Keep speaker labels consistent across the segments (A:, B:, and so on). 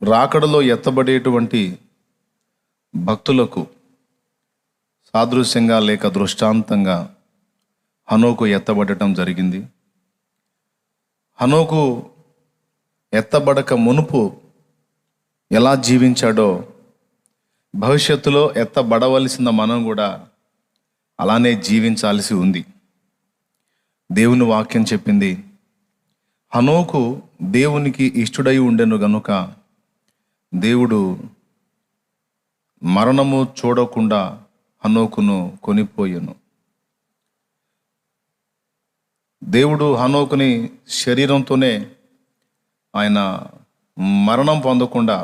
A: రాకడలో ఎత్తబడేటువంటి భక్తులకు సాదృశ్యంగా లేక దృష్టాంతంగా హనోకు ఎత్తబడటం జరిగింది. హనోకు ఎత్తబడక మునుపు ఎలా జీవించాడో భవిష్యత్తులో ఎత్తబడవలసిన మనం కూడా అలానే జీవించాల్సి ఉంది. దేవుని వాక్యం చెప్పింది, హనోకు దేవునికి ఇష్టడై ఉండెను గనుక దేవుడు మరణము చూడకుండా హనోకును కొనిపోయెను. దేవుడు హనోకుని శరీరంతోనే ఆయన మరణం పొందకుండా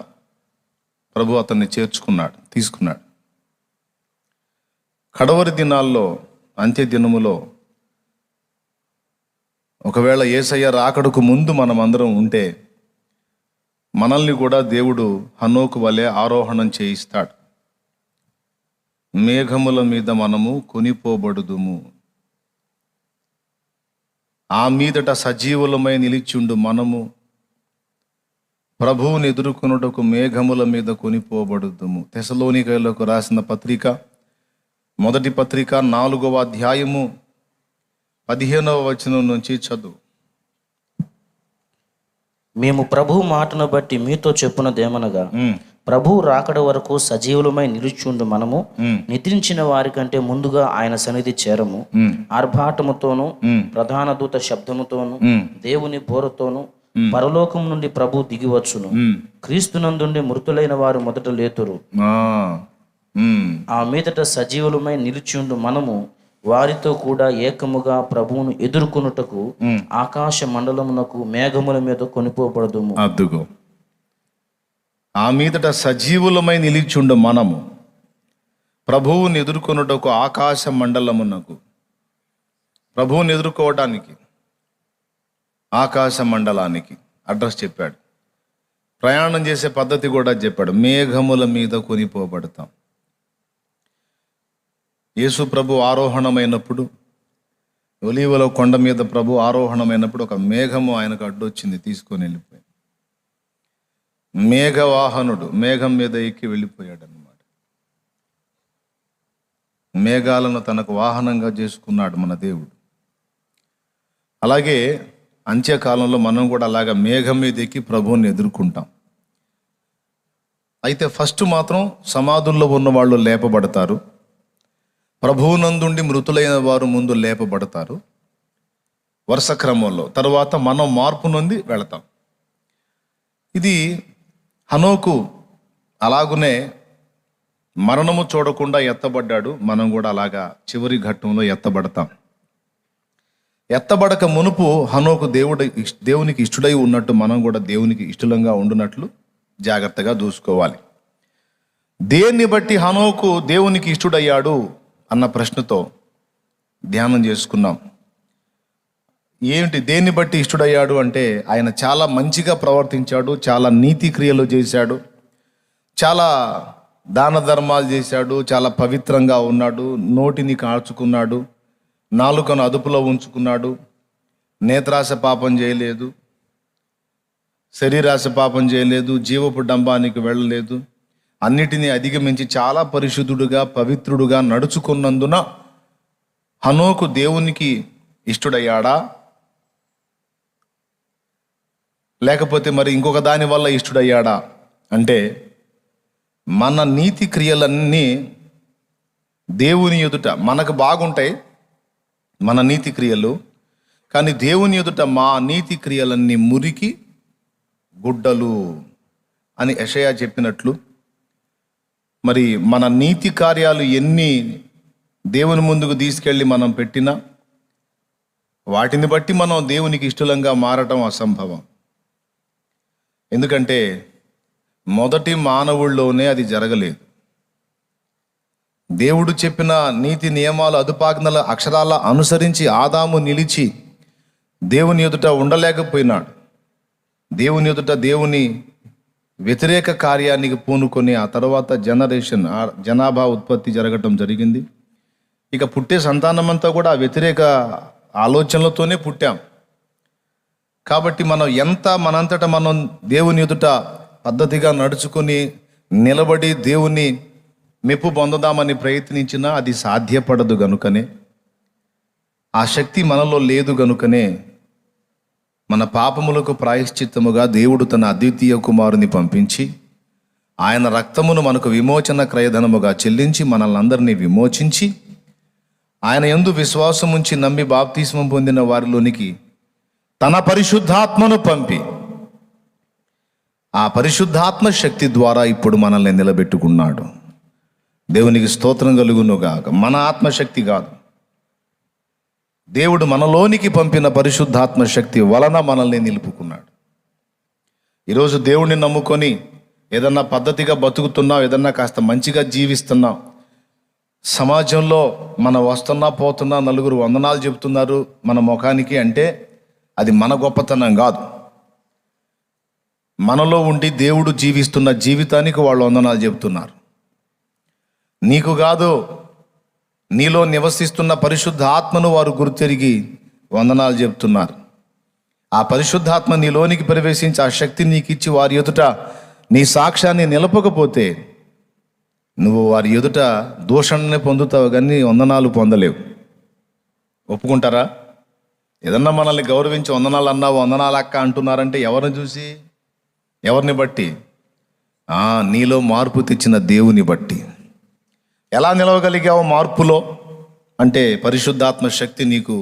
A: ప్రభు అతన్ని తీసుకున్నాడు. కడవరి దినాల్లో, అంత్య దినములో ఒకవేళ యేసయ్య రాకడకు ముందు మనమందరం ఉంటే మనల్ని కూడా దేవుడు హనోకు వలె ఆరోహణం చేయిస్తాడు. మేఘముల మీద మనము కొనిపోబడుదుము, ఆ మీదట సజీవులమై నిలిచిండు మనము ప్రభువుని ఎదుర్కొనుటకు మేఘముల మీద కొనిపోబడుదుము. తెసలోనికైలకు రాసిన పత్రిక, మొదటి పత్రిక 4వ అధ్యాయము 15వ వచనం నుంచి చదువు.
B: మేము ప్రభువు మాటను బట్టి మీతో చెప్పునదేమనగా, ప్రభు రాకడ వరకు సజీవులమై నిలుచుండు మనము నిద్రించిన వారి కంటే ముందుగా ఆయన సన్నిధి చేరము. ఆర్భాటముతోను ప్రధాన దూత శబ్దముతోను దేవుని బోరతోను పరలోకం నుండి ప్రభు దిగివచ్చును. క్రీస్తునందుండి మృతులైన వారు మొదట లేతురు. ఆ మీదట సజీవులమై నిలిచిండు మనము వారితో కూడా ఏకముగా ప్రభువును ఎదుర్కొనుటకు ఆకాశ మండలమునకు మేఘముల మీద కొనిపోబడదుము.
A: అద్దుగో, ఆ మీదట సజీవులమై నిలిచిండు మనము ప్రభువుని ఎదుర్కొనుటకు ఆకాశ మండలమునకు. ప్రభువుని ఎదుర్కోవడానికి ఆకాశ మండలానికి అడ్రస్ చెప్పాడు. ప్రయాణం చేసే పద్ధతి కూడా చెప్పాడు. మేఘముల మీద కొనిపోబడతాం. యేసు ప్రభు ఆరోహణమైనప్పుడు, ఒలీవల కొండ మీద ప్రభు ఆరోహణమైనప్పుడు ఒక మేఘము ఆయనకు అడ్డొచ్చింది, తీసుకొని వెళ్ళిపోయింది. మేఘవాహనుడు మేఘం మీద ఎక్కి వెళ్ళిపోయాడు అన్నమాట. మేఘాలను తనకు వాహనంగా చేసుకున్నాడు మన దేవుడు. అలాగే అంత్యకాలంలో మనం కూడా అలాగా మేఘం మీద ఎక్కి ప్రభువుని ఎదుర్కొంటాం. అయితే ఫస్ట్ మాత్రం సమాధుల్లో ఉన్న వాళ్ళు లేపబడతారు. ప్రభువునందుండి మృతులైన వారు ముందు లేపబడతారు వరుస క్రమంలో. తర్వాత మనం మార్పు నొంది వెళతాం. ఇది హనోకు అలాగునే మరణము చూడకుండా ఎత్తబడ్డాడు. మనం కూడా అలాగా చివరి ఘట్టంలో ఎత్తబడతాం. ఎత్తబడక మునుపు హనోకు దేవునికి ఇష్టడై ఉన్నట్టు మనం కూడా దేవునికి ఇష్టంగా ఉండునట్లు జాగ్రత్తగా చూసుకోవాలి. దేన్ని బట్టి హనోకు దేవునికి ఇష్టడయ్యాడు అన్న ప్రశ్నతో ధ్యానం చేసుకున్నాం. ఏమిటి దేన్ని బట్టి ఇష్టడయ్యాడు అంటే, ఆయన చాలా మంచిగా ప్రవర్తించాడు, చాలా నీతి క్రియలు చేశాడు, చాలా దాన ధర్మాలు చేశాడు, చాలా పవిత్రంగా ఉన్నాడు, నోటిని కాచుకున్నాడు, నాలుకను అదుపులో ఉంచుకున్నాడు, నేత్రాశ పాపం చేయలేదు, శరీరాశ పాపం చేయలేదు, జీవపు డంబానికి వెళ్ళలేదు, అన్నిటినీ అధిగమించి చాలా పరిశుద్ధుడుగా పవిత్రుడుగా నడుచుకున్నందున హనోకు దేవునికి ఇష్టడయ్యాడా, లేకపోతే మరి ఇంకొక దాని వల్ల ఇష్టడయ్యాడా అంటే, మన నీతి క్రియలన్నీ దేవుని ఎదుట మనకు బాగుంటాయి మన నీతి క్రియలు, కానీ దేవుని ఎదుట మా నీతి క్రియలన్నీ మురికి గుడ్డలు అని యెషయా చెప్పినట్లు, మరి మన నీతి కార్యాలు ఎన్ని దేవుని ముందుకు తీసుకెళ్ళి మనం పెట్టినా వాటిని బట్టి మనం దేవునికి ఇష్టలంగా మారటం అసంభవం. ఎందుకంటే మొదటి మానవుల్లోనే అది జరగలేదు. దేవుడు చెప్పిన నీతి నియమాలు అదుపాజ్ఞల అక్షరాల అనుసరించి ఆదాము నిలిచి దేవుని ఎదుట ఉండలేకపోయినాడు. దేవుని ఎదుట దేవుని వ్యతిరేక కార్యానికి పూనుకొని ఆ తర్వాత జనాభా ఉత్పత్తి జరగటం జరిగింది. ఇక పుట్టే సంతానమంతా కూడా ఆ వ్యతిరేక ఆలోచనలతోనే పుట్టాం. కాబట్టి మనం ఎంత మనంతట మనం దేవుని ఎదుట పద్ధతిగా నడుచుకుని నిలబడి దేవుని మెప్పు పొందదామని ప్రయత్నించినా అది సాధ్యపడదు గనుకనే, ఆ శక్తి మనలో లేదు గనుకనే మన పాపములకు ప్రాయశ్చిత్తముగా దేవుడు తన అద్వితీయ కుమారుని పంపించి ఆయన రక్తమును మనకు విమోచన క్రయధనముగా చెల్లించి మనల్ని అందరినీ విమోచించి ఆయన యందు విశ్వాసముంచి నమ్మి బాప్తిస్మం పొందిన వారిలోనికి తన పరిశుద్ధాత్మను పంపి ఆ పరిశుద్ధాత్మ శక్తి ద్వారా ఇప్పుడు మనల్ని నిలబెట్టుకున్నాడు. దేవునికి స్తోత్రం కలుగునుగాక. మన ఆత్మశక్తి కాదు, దేవుడు మనలోనికి పంపిన పరిశుద్ధాత్మ శక్తి వలన మనల్ని నిలుపుకున్నాడు. ఈరోజు దేవుడిని నమ్ముకొని ఏదన్నా పద్ధతిగా బతుకుతున్నాం, ఏదన్నా కాస్త మంచిగా జీవిస్తున్నాం, సమాజంలో మనం వస్తున్నా పోతున్నా నలుగురు వందనాలు చెబుతున్నారు మన ముఖానికి అంటే అది మన గొప్పతనం కాదు. మనలో ఉండి దేవుడు జీవిస్తున్న జీవితానికి వాళ్ళు వందనాలు చెబుతున్నారు. నీకు కాదు, నీలో నివసిస్తున్న పరిశుద్ధ ఆత్మను వారు గుర్తెరిగి వందనాలు చెబుతున్నారు. ఆ పరిశుద్ధాత్మ నీలోనికి ప్రవేశించి ఆ శక్తిని నీకు ఇచ్చి వారి ఎదుట నీ సాక్ష్యాన్ని నిలపకపోతే నువ్వు వారి ఎదుట దూషణనే పొందుతావు కానీ వందనాలు పొందలేవు. ఒప్పుకుంటారా? ఏదన్నా మనల్ని గౌరవించి వందనాలు అన్నావు, వందనాలు అక్క అంటున్నారంటే ఎవరిని చూసి, ఎవరిని బట్టి? నీలో మార్పు తెచ్చిన దేవుని బట్టి. ఎలా నిలవగలిగావు మార్పులో అంటే పరిశుద్ధాత్మ శక్తి నీకు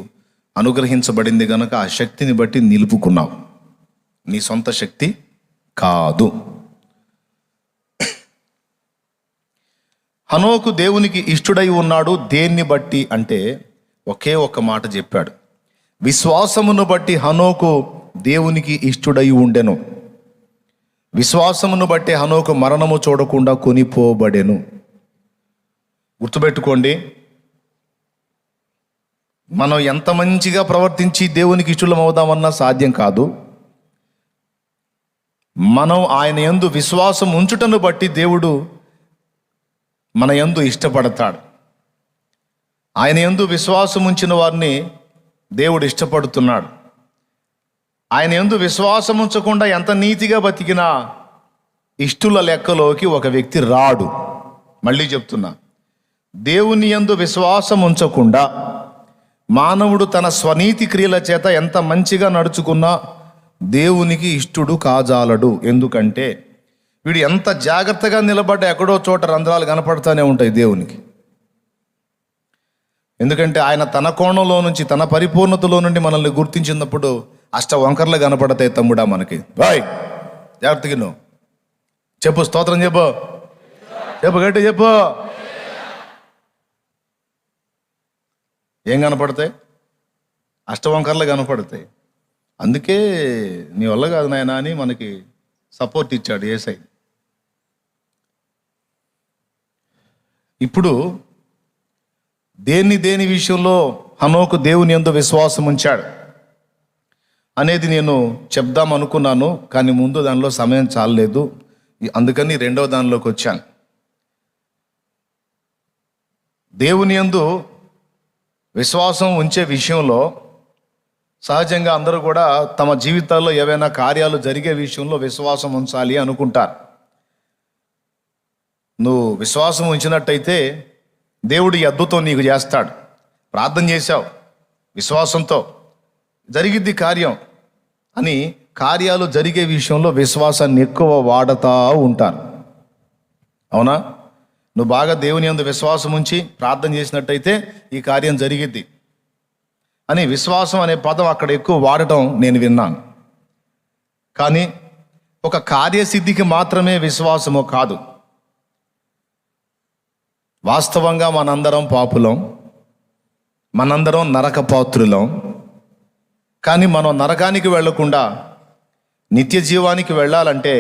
A: అనుగ్రహించబడింది కనుక ఆ శక్తిని బట్టి నిలుపుకున్నావు. నీ సొంత శక్తి కాదు. హనోకు దేవునికి ఇష్టుడై ఉన్నాడు. దేన్ని బట్టి అంటే ఒకే ఒక్క మాట చెప్పాడు, విశ్వాసమును బట్టి హనోకు దేవునికి ఇష్టుడై ఉండెను. విశ్వాసమును బట్టి హనోకు మరణము చూడకుండా కొనిపోబడెను. గుర్తుపెట్టుకోండి, మనం ఎంత మంచిగా ప్రవర్తించి దేవునికి ఇష్టలం అవుదామన్నా సాధ్యం కాదు. మనం ఆయన యందు విశ్వాసం ఉంచుటను బట్టి దేవుడు మన యందు ఇష్టపడతాడు. ఆయన యందు విశ్వాసం ఉంచిన వారిని దేవుడు ఇష్టపడుతున్నాడు. ఆయన యందు విశ్వాసం ఉంచకుండా ఎంత నీతిగా బతికినా ఇష్టుల లెక్కలోకి ఒక వ్యక్తి రాడు. మళ్ళీ చెప్తున్నా, దేవుని యందు విశ్వాసం ఉంచకుండా మానవుడు తన స్వనీతి క్రియల చేత ఎంత మంచిగా నడుచుకున్నా దేవునికి ఇష్టుడు కాజాలడు. ఎందుకంటే వీడు ఎంత జాగ్రత్తగా నిలబడ్డా ఎక్కడో చోట రంధ్రాలు కనపడుతూనే ఉంటాయి దేవునికి. ఎందుకంటే ఆయన తన కోణంలో నుంచి, తన పరిపూర్ణతలో నుండి మనల్ని గుర్తించినప్పుడు అష్ట వంకర్లు కనపడతాయి. తమ్ముడా మనకి బాయ్ జాగ్రత్తగా నువ్వు చెప్పు, స్తోత్రం చెప్పు, చెప్పు, గట్టి చెప్పు. ఏం కనపడతాయి? అష్టవంకర్లు కనపడతాయి. అందుకే నీ వల్ల కాదు నాయనా అని మనకి సపోర్ట్ ఇచ్చాడు యేసయ్య. ఇప్పుడు దేని విషయంలో హనోకు దేవుని యందు విశ్వాసం ఉంచాడు అనేది నేను చెప్దాం అనుకున్నాను, కానీ ముందు దానిలో సమయం చాలలేదు, అందుకని రెండవ దానిలోకి వచ్చాను. దేవుని యందు విశ్వాసం ఉంచే విషయంలో సహజంగా అందరూ కూడా తమ జీవితాల్లో ఏవైనా కార్యాలు జరిగే విషయంలో విశ్వాసం ఉంచాలి అనుకుంటారు. నువ్వు విశ్వాసం ఉంచినట్టయితే దేవుడు ఈ అద్భుతం నీకు చేస్తాడు. ప్రార్థన చేశావు, విశ్వాసంతో జరిగిద్ది కార్యం అని కార్యాలు జరిగే విషయంలో విశ్వాసాన్ని ఎక్కువ వాడతా ఉంటారు. అవునా? నువ్వు బాగా దేవుని యందు విశ్వాసం ఉంచి ప్రార్థన చేసినట్టయితే ఈ కార్యం జరిగిద్ది అని విశ్వాసం అనే పదం అక్కడ ఎక్కువ వాడటం నేను విన్నాను. కానీ ఒక కార్యసిద్ధికి మాత్రమే విశ్వాసము కాదు. వాస్తవంగా మనందరం పాపులం, మనందరం నరకపాత్రులం. కానీ మనం నరకానికి వెళ్లకుండా నిత్య జీవానికి వెళ్ళాలంటే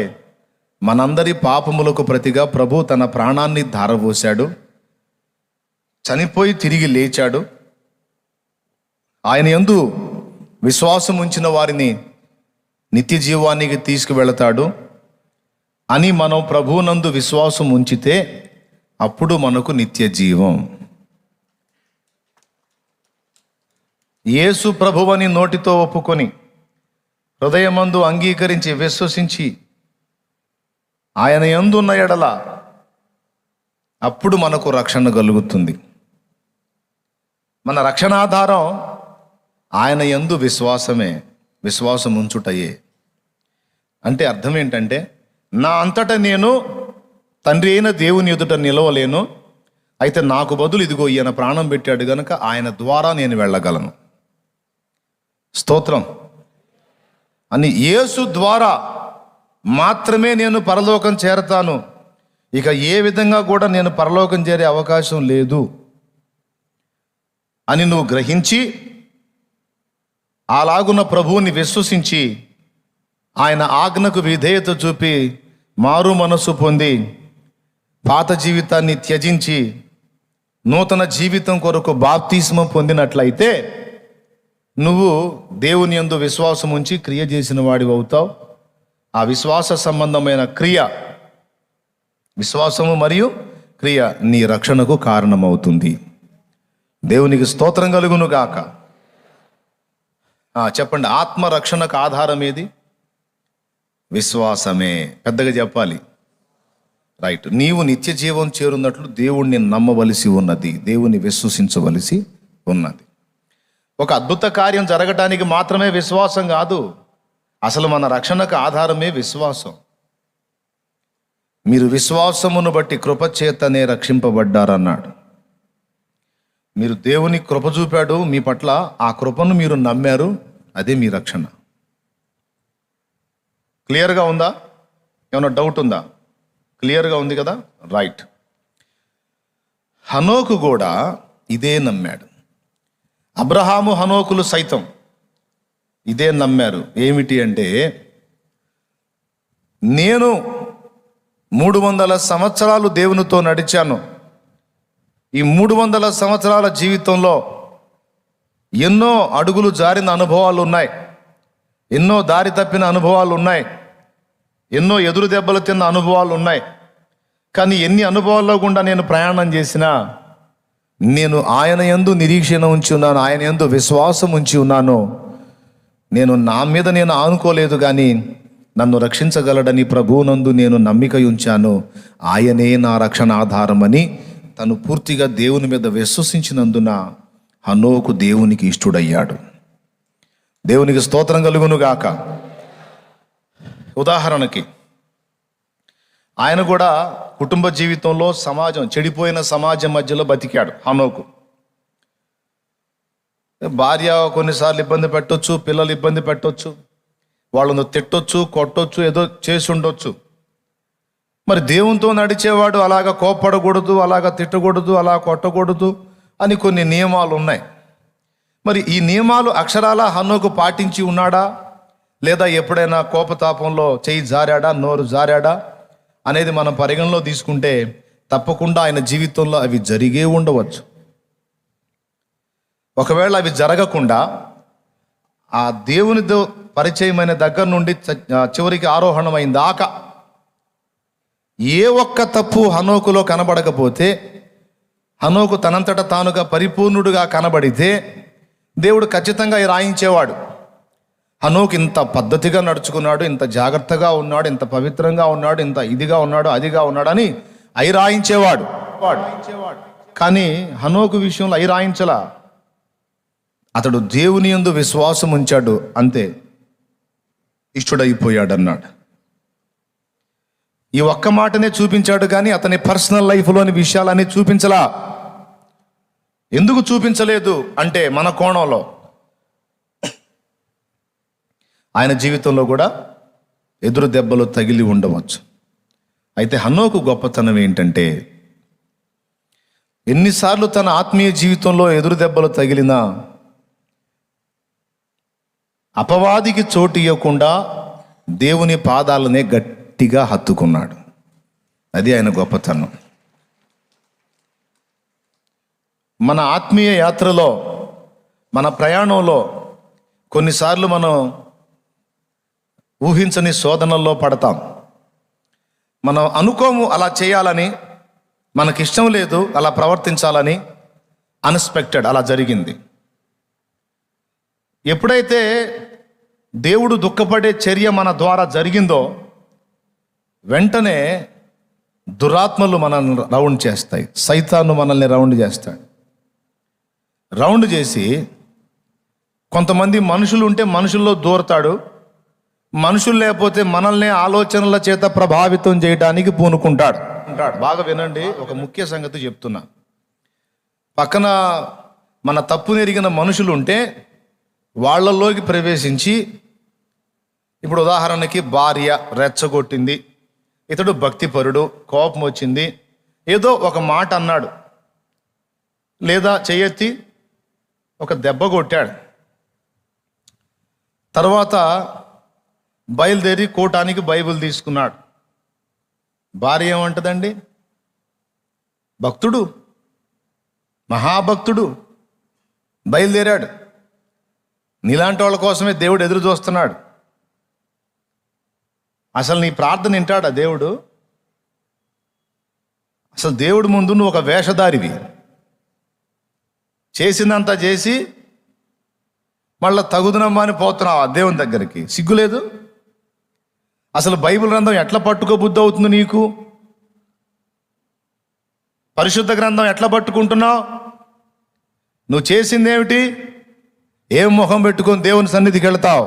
A: మనందరి పాపములకు ప్రతిగా ప్రభు తన ప్రాణాన్ని ధారపోశాడు, చనిపోయి తిరిగి లేచాడు. ఆయన యందు విశ్వాసం ఉంచిన వారిని నిత్య జీవానికి తీసుకువెళతాడు అని మనం ప్రభువునందు విశ్వాసం ఉంచితే అప్పుడు మనకు నిత్య జీవం. యేసు ప్రభువని నోటితో ఒప్పుకొని హృదయమందు అంగీకరించి విశ్వసించి ఆయన యందున్న ఎడల అప్పుడు మనకు రక్షణ కలుగుతుంది. మన రక్షణాధారం ఆయన యందు విశ్వాసమే, విశ్వాసం ఉంచుటయే. అంటే అర్థం ఏంటంటే, నా అంతటా నేను తండ్రి అయిన దేవుని ఎదుట నిలవలేను, అయితే నాకు బదులు ఇదిగో ఈయన ప్రాణం పెట్టాడు గనుక ఆయన ద్వారా నేను వెళ్ళగలను. స్తోత్రం. అని యేసు ద్వారా మాత్రమే నేను పరలోకం చేరతాను, ఇక ఏ విధంగా కూడా నేను పరలోకం చేరే అవకాశం లేదు అని నువ్వు గ్రహించి అలాగున్న ప్రభువుని విశ్వసించి ఆయన ఆజ్ఞకు విధేయత చూపి మారు మనస్సు పొంది పాత జీవితాన్ని త్యజించి నూతన జీవితం కొరకు బాప్తిస్మం పొందినట్లయితే నువ్వు దేవుని యందు విశ్వాసం ఉంచి క్రియ చేసిన వాడివి అవుతావు. ఆ విశ్వాస సంబంధమైన క్రియ, విశ్వాసము మరియు క్రియ నీ రక్షణకు కారణమవుతుంది. దేవునికి స్తోత్రం కలుగును గాక. చెప్పండి, ఆత్మరక్షణకు ఆధారం ఏది? విశ్వాసమే. పెద్దగా చెప్పాలి. రైట్. నీవు నిత్య జీవం చేరున్నట్లు దేవుణ్ణి నమ్మవలసి ఉన్నది, దేవుని విశ్వసించవలసి ఉన్నది. ఒక అద్భుత కార్యం జరగటానికి మాత్రమే విశ్వాసం కాదు, అసలు మన రక్షణకు ఆధారమే విశ్వాసం. మీరు విశ్వాసమును బట్టి కృపచేతనే రక్షింపబడ్డారన్నాడు. మీరు దేవుని కృప చూపాడు మీ పట్ల, ఆ కృపను మీరు నమ్మారు, అదే మీ రక్షణ. క్లియర్గా ఉందా? ఏమన్నా డౌట్ ఉందా? క్లియర్గా ఉంది కదా? రైట్. హనోకు కూడా ఇదే నమ్మాడు. అబ్రహాము, హనోకులు సైతం ఇదే నమ్మారు. ఏమిటి అంటే, నేను 300 సంవత్సరాలు దేవునితో నడిచాను, ఈ 300 సంవత్సరాల జీవితంలో ఎన్నో అడుగులు జారిన అనుభవాలు ఉన్నాయి, ఎన్నో దారి తప్పిన అనుభవాలు ఉన్నాయి, ఎన్నో ఎదురు దెబ్బలు తిన్న అనుభవాలు ఉన్నాయి. కానీ ఎన్ని అనుభవాల్లో గుండా నేను ప్రయాణం చేసినా నేను ఆయన యందు నిరీక్షణ ఉంచి ఉన్నాను, ఆయన యందు విశ్వాసం ఉంచి ఉన్నాను. నేను నా మీద నేను ఆనుకోలేదు, కానీ నన్ను రక్షించగలడని ప్రభువునందు నేను నమ్మిక ఉంచాను. ఆయనే నా రక్షణ ఆధారమని తను పూర్తిగా దేవుని మీద విశ్వసించినందున హనోకు దేవునికి ఇష్టుడయ్యాడు. దేవునికి స్తోత్రం కలుగును గాక. ఉదాహరణకి ఆయన కూడా కుటుంబ జీవితంలో చెడిపోయిన సమాజం మధ్యలో బతికాడు హనోకు. భార్య కొన్నిసార్లు ఇబ్బంది పెట్టొచ్చు, పిల్లలు ఇబ్బంది పెట్టొచ్చు, వాళ్ళను తిట్టొచ్చు, కొట్టొచ్చు, ఏదో చేసి ఉండొచ్చు. మరి దేవునితో నడిచేవాడు అలాగా కోప్పడకూడదు, అలాగా తిట్టకూడదు, అలా కొట్టకూడదు అని కొన్ని నియమాలు ఉన్నాయి. మరి ఈ నియమాలు అక్షరాల హనోకు పాటించి ఉన్నాడా, లేదా ఎప్పుడైనా కోపతాపంలో చేయి జారాడా, నోరు జారాడా అనేది మనం పరిగణలో తీసుకుంటే తప్పకుండా ఆయన జీవితంలో అవి జరిగే ఉండవచ్చు. ఒకవేళ అవి జరగకుండా ఆ దేవునితో పరిచయమైన దగ్గర నుండి చివరికి ఆరోహణమైన దాకా ఏ ఒక్క తప్పు హనోకులో కనబడకపోతే, హనోకు తనంతట తానుగా పరిపూర్ణుడుగా కనబడితే దేవుడు ఖచ్చితంగా రాయించేవాడు. హనోకు ఇంత పద్ధతిగా నడుచుకున్నాడు, ఇంత జాగ్రత్తగా ఉన్నాడు, ఇంత పవిత్రంగా ఉన్నాడు, ఇంత ఇదిగా ఉన్నాడు, అదిగా ఉన్నాడు అని రాయించేవాడు. కానీ హనోకు విషయంలో రాయించలా. అతడు దేవుని యందు విశ్వాసం ఉంచాడు, అంతే, ఇష్టడైపోయాడు అన్నాడు. ఈ ఒక్క మాటనే చూపించాడు, కానీ అతని పర్సనల్ లైఫ్లోని విషయాలన్నీ చూపించలా. ఎందుకు చూపించలేదు అంటే, మన కోణంలో ఆయన జీవితంలో కూడా ఎదురు దెబ్బలు తగిలి ఉండవచ్చు. అయితే హనోకు గొప్పతనం ఏంటంటే, ఎన్నిసార్లు తన ఆత్మీయ జీవితంలో ఎదురు దెబ్బలు తగిలినా అపవాదికి చోటు ఇవ్వకుండా దేవుని పాదాలనే గట్టిగా హత్తుకున్నాడు. అది ఆయన గొప్పతనం. మన ఆత్మీయ యాత్రలో, మన ప్రయాణంలో కొన్నిసార్లు మనం ఊహించని శోధనల్లో పడతాం. మనం అనుకోము అలా చేయాలని, మనకిష్టం లేదు అలా ప్రవర్తించాలని, అన్ఎక్స్పెక్టెడ్ అలా జరిగింది. ఎప్పుడైతే దేవుడు దుఃఖపడే చర్య మన ద్వారా జరిగిందో వెంటనే దురాత్మలు మనల్ని రౌండ్ చేస్తాయి, సైతాను మనల్ని రౌండ్ చేస్తాడు. రౌండ్ చేసి కొంతమంది మనుషులు ఉంటే మనుషుల్లో దూరతాడు, మనుషులు లేకపోతే మనల్ని ఆలోచనల చేత ప్రభావితం చేయడానికి పూనుకుంటాడు. బాగా వినండి, ఒక ముఖ్య సంగతి చెప్తున్నా. పక్కన మన తప్పు నెరిగిన మనుషులు ఉంటే వాళ్ళల్లోకి ప్రవేశించి, ఇప్పుడు ఉదాహరణకి భార్య రెచ్చగొట్టింది, ఇతడు భక్తిపరుడు, కోపం వచ్చింది, ఏదో ఒక మాట అన్నాడు, లేదా చెయ్యెత్తి ఒక దెబ్బ కొట్టాడు. తర్వాత బయలుదేరి కోటానికి బైబిల్ తీసుకున్నాడు. భార్య ఏమంటదండి? భక్తుడు, మహాభక్తుడు బయలుదేరాడు, నీలాంటి వాళ్ళ కోసమే దేవుడు ఎదురు చూస్తున్నాడు. అసలు నీ ప్రార్థన వింటాడా దేవుడు? అసలు దేవుడి ముందు నువ్వు ఒక వేషధారివి, చేసిందంతా చేసి మళ్ళీ తగుదనమ్మా అని పోతున్నావు ఆ దేవుని దగ్గరికి. సిగ్గులేదు? అసలు బైబిల్ గ్రంథం ఎట్లా పట్టుకోబుద్ధి అవుతుంది నీకు? పరిశుద్ధ గ్రంథం ఎట్లా పట్టుకుంటున్నావు? నువ్వు చేసిందేమిటి? ఏం ముఖం పెట్టుకొని దేవుని సన్నిధికి వెళ్తావు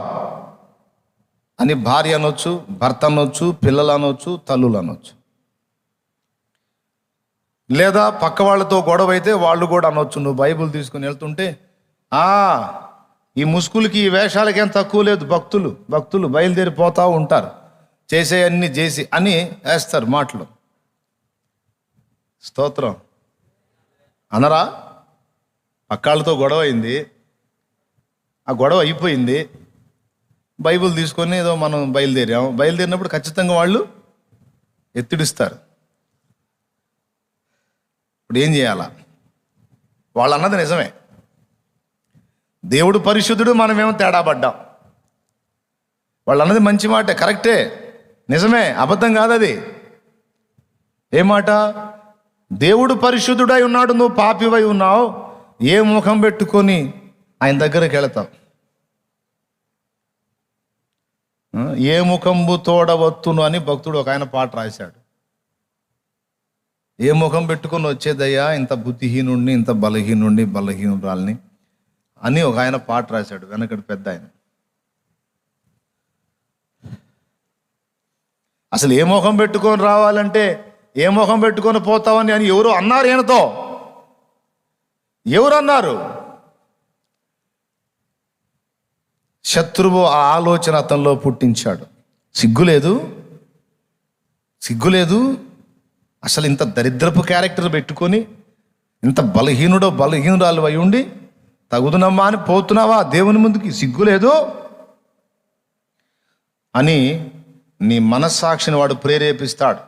A: అని భార్య అనొచ్చు, భర్త అనొచ్చు, పిల్లలు అనొచ్చు, తల్లులు అనొచ్చు. లేదా పక్క వాళ్ళతో గొడవ అయితే వాళ్ళు కూడా అనొచ్చు. నువ్వు బైబిల్ తీసుకుని వెళ్తుంటే, ఈ ముసుగులకి ఈ వేషాలకి ఏం తక్కువ లేదు, భక్తులు బయలుదేరిపోతూ ఉంటారు, చేసే అన్ని చేసి అని వేస్తారు మాటలు. స్తోత్రం అనరా? పక్కాళ్ళతో గొడవ అయింది, ఆ గొడవ అయిపోయింది, బైబిల్ తీసుకొని ఏదో మనం బయలుదేరినప్పుడు ఖచ్చితంగా వాళ్ళు ఎత్తిడిస్తారు. ఇప్పుడు ఏం చేయాలా? వాళ్ళు అన్నది నిజమే, దేవుడు పరిశుద్ధుడు, మనమేమో తేడా పడ్డాం. వాళ్ళు అన్నది మంచి మాటే, కరెక్టే, నిజమే, అబద్ధం కాదు అది. ఏ మాట? దేవుడు పరిశుద్ధుడై ఉన్నాడు, నువ్వు పాపివై ఉన్నావు, ఏ ముఖం పెట్టుకొని ఆయన దగ్గరికి వెళతావు? ఏ ముఖంబు తోడవత్తును అని భక్తుడు ఒక ఆయన పాట రాశాడు. ఏ ముఖం పెట్టుకొని వచ్చేదయ్యా ఇంత బుద్ధిహీనుడిని, ఇంత బలహీనురాల్ని అని ఒక ఆయన పాట రాశాడు, వెనకటి పెద్ద ఆయన. అసలు ఏ ముఖం పెట్టుకొని రావాలంటే ఏ ముఖం పెట్టుకొని పోతావని అని ఎవరు అన్నారు? ఈయనతో ఎవరు అన్నారు? శత్రువు ఆ ఆలోచన అతనిలో పుట్టించాడు. సిగ్గులేదు? అసలు ఇంత దరిద్రపు క్యారెక్టర్ పెట్టుకొని, ఇంత బలహీనురాలు అయి ఉండి తగుదునమ్మా అని పోతున్నావా దేవుని ముందుకి? సిగ్గులేదు అని నీ మనస్సాక్షిని వాడు ప్రేరేపిస్తాడు,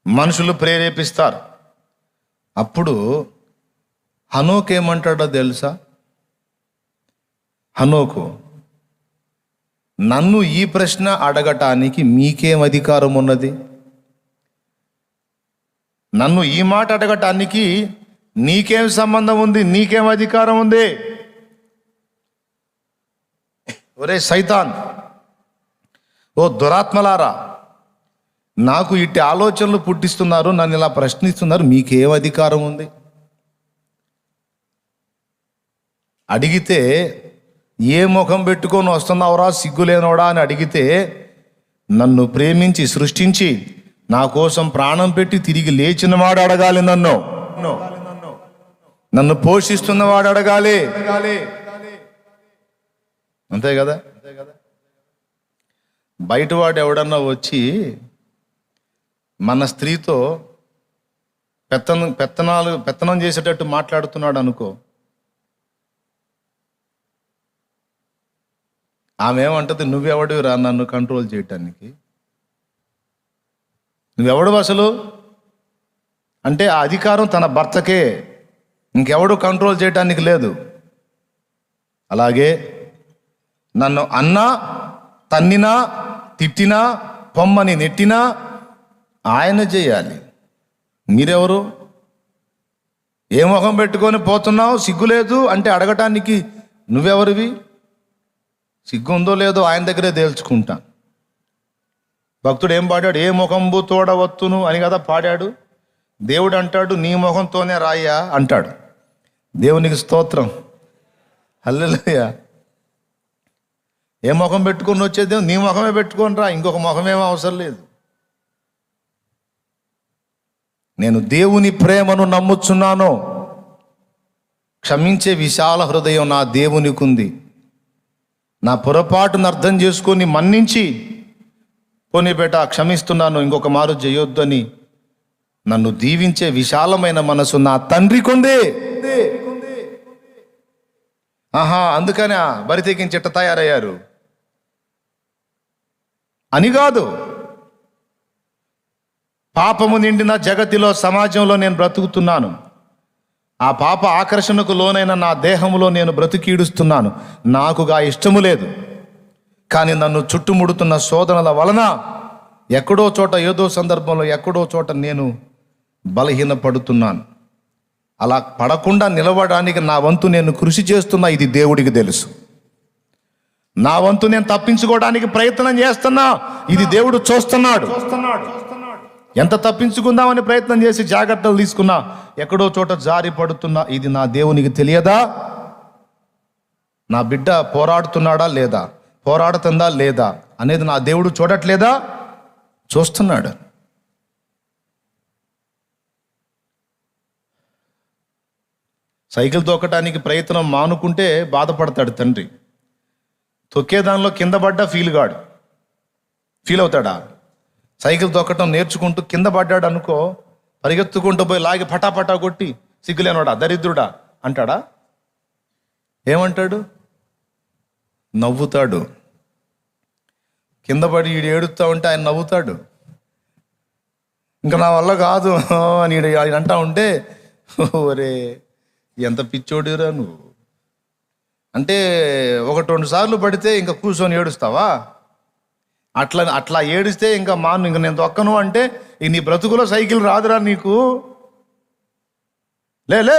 A: మనుషులు ప్రేరేపిస్తారు. అప్పుడు హనోకు ఏమంటాడో తెలుసా? హనోకు, నన్ను ఈ ప్రశ్న అడగటానికి మీకేం అధికారం ఉన్నది? నన్ను ఈ మాట అడగటానికి నీకేం సంబంధం ఉంది? నీకేం అధికారం ఉంది? ఒరే సైతాన్, ఓ దురాత్మలారా, నాకు ఇట్టి ఆలోచనలు పుట్టిస్తున్నారు, నన్ను ఇలా ప్రశ్నిస్తున్నారు, మీకేం అధికారం ఉంది? అడిగితే ఏ ముఖం పెట్టుకొని వస్తున్నావురా సిగ్గులేనోడా అని అడిగితే, నన్ను ప్రేమించి సృష్టించి నా కోసం ప్రాణం పెట్టి తిరిగి లేచినవాడు అడగాలి, నన్ను పోషిస్తున్నవాడు అడగాలి. అంతే కదా? బయటవాడు ఎవడన్నా వచ్చి మన స్త్రీతో పెత్తనం చేసేటట్టు మాట్లాడుతున్నాడు అనుకో, ఆమె ఏమంటది? నువ్వెవడు రా నన్ను కంట్రోల్ చేయటానికి? నువ్వెవడు అసలు అంటే ఆ అధికారం తన భర్తకే, ఇంకెవడు కంట్రోల్ చేయటానికి లేదు. అలాగే నన్ను అన్నా, తన్నినా, తిట్టినా, పొమ్మని నెట్టినా ఆయన చేయాలి. మీరెవరు? ఏ ముఖం పెట్టుకొని పోతున్నావు? సిగ్గులేదు అంటే అడగటానికి నువ్వెవరివి? సిగ్గు ఉందో లేదో ఆయన దగ్గరే తేల్చుకుంటా. భక్తుడు ఏం పాడాడు? ఏ ముఖంబు తోడవత్తును అని కదా పాడాడు. దేవుడు అంటాడు నీ ముఖంతోనే రాయ్యా అంటాడు. దేవునికి స్తోత్రం, హల్లెలూయా. ఏ ముఖం పెట్టుకొని వచ్చేది? నీ ముఖమే పెట్టుకొని రా, ఇంకొక ముఖమేమో అవసరం లేదు. నేను దేవుని ప్రేమను నమ్ముచున్నాను. క్షమించే విశాల హృదయం నా దేవునికి ఉంది. నా పొరపాటును అర్థం చేసుకొని మన్నించి పోనీ బేట క్షమిస్తున్నాను, ఇంకొక మారు చేయొద్దని నన్ను దీవించే విశాలమైన మనసు నా తండ్రికి ఉంది. అందుకనే బరి తెగించి ఎట్ట తయారయ్యారు అని కాదు. పాపము నిండిన జగతిలో, సమాజంలో నేను బ్రతుకుతున్నాను. ఆ పాప ఆకర్షణకు లోనైన నా దేహంలో నేను బ్రతికీడుస్తున్నాను. నాకుగా ఇష్టము లేదు. కానీ నన్ను చుట్టుముడుతున్న శోధనల వలన ఎక్కడో చోట, ఏదో సందర్భంలో ఎక్కడో చోట నేను బలహీనపడుతున్నాను. అలా పడకుండా నిలవడానికి నా వంతు నేను కృషి చేస్తున్నా. ఇది దేవుడికి తెలుసు. నా వంతు నేను తప్పించుకోవడానికి ప్రయత్నం చేస్తున్నా. ఇది దేవుడు చూస్తున్నాడు. ఎంత తప్పించుకుందామని ప్రయత్నం చేసి జాగ్రత్తలు తీసుకున్నా, ఎక్కడో చోట జారి పడుతున్నా. ఇది నా దేవునికి తెలియదా? నా బిడ్డ పోరాడుతున్నాడా లేదా, పోరాడుతుందా లేదా అనేది నా దేవుడు చూడట్లేదా? చూస్తున్నాడు. సైకిల్ తొక్కటానికి ప్రయత్నం మానుకుంటే బాధపడతాడు తండ్రి. తొక్కేదానిలో కింద పడ్డా ఫీల్ అవుతాడా? సైకిల్ తొక్కటం నేర్చుకుంటూ కింద పడ్డాడు అనుకో, పరిగెత్తుకుంటూ పోయి లాగి పటాపటా కొట్టి సిగ్గులేనోడా, దరిద్రుడా అంటాడా? ఏమంటాడు? నవ్వుతాడు. కింద పడి ఈడు ఏడుస్తా ఉంటే ఆయన నవ్వుతాడు. ఇంకా నా వల్ల కాదు అని ఆయన అంటా ఉంటే, ఒరే ఎంత పిచ్చోడిరా నువ్వు అంటే, 1-2 సార్లు పడితే ఇంకా కూర్చొని ఏడుస్తావా? అట్లా ఏడిస్తే ఇంకా ఇంక నేను తొక్కను అంటే, నీ బ్రతుకులో సైకిల్ రాదురా నీకు. లే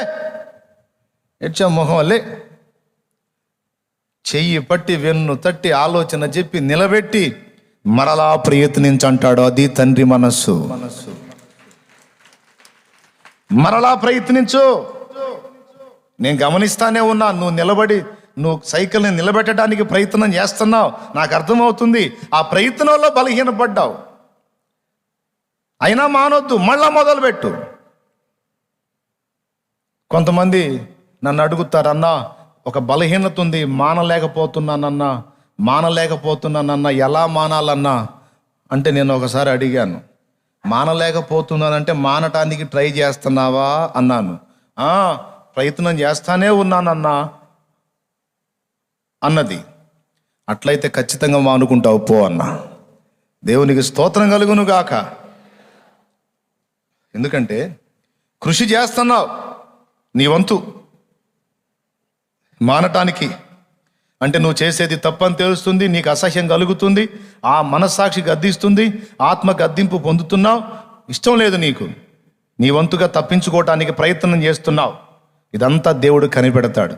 A: ఎచ్చా మొహం లే. చెయ్యి పట్టి వెన్ను తట్టి ఆలోచన చెప్పి నిలబెట్టి మరలా ప్రయత్నించంటాడు. అది తండ్రి మనస్సు. మరలా ప్రయత్నించు. నేను గమనిస్తానే ఉన్నా. నువ్వు సైకిల్ని నిలబెట్టడానికి ప్రయత్నం చేస్తున్నావు, నాకు అర్థమవుతుంది. ఆ ప్రయత్నంలో బలహీనపడ్డావు. అయినా మానొద్దు, మళ్ళా మొదలుపెట్టు. కొంతమంది నన్ను అడుగుతారు, అన్నా ఒక బలహీనత ఉంది, మానలేకపోతున్నానన్నా ఎలా మానాలన్నా అంటే, నేను ఒకసారి అడిగాను, మానలేకపోతున్నానంటే మానటానికి ట్రై చేస్తున్నావా అన్నాను. ప్రయత్నం చేస్తానే ఉన్నానన్నా అన్నది. అట్లయితే ఖచ్చితంగా మానుకుంటావు పో అన్నా. దేవునికి స్తోత్రం కలుగును గాక. ఎందుకంటే కృషి చేస్తున్నావు నీ వంతు. మానటానికి అంటే నువ్వు చేసేది తప్పని తెలుస్తుంది, నీకు అసహ్యం కలుగుతుంది, ఆ మనస్సాక్షి గద్దిస్తుంది, ఆత్మ గద్దింపు పొందుతున్నావు, ఇష్టం లేదు నీకు. నీ వంతుగా తప్పించుకోవటానికి ప్రయత్నం చేస్తున్నావు. ఇదంతా దేవుడు కనిపెడతాడు.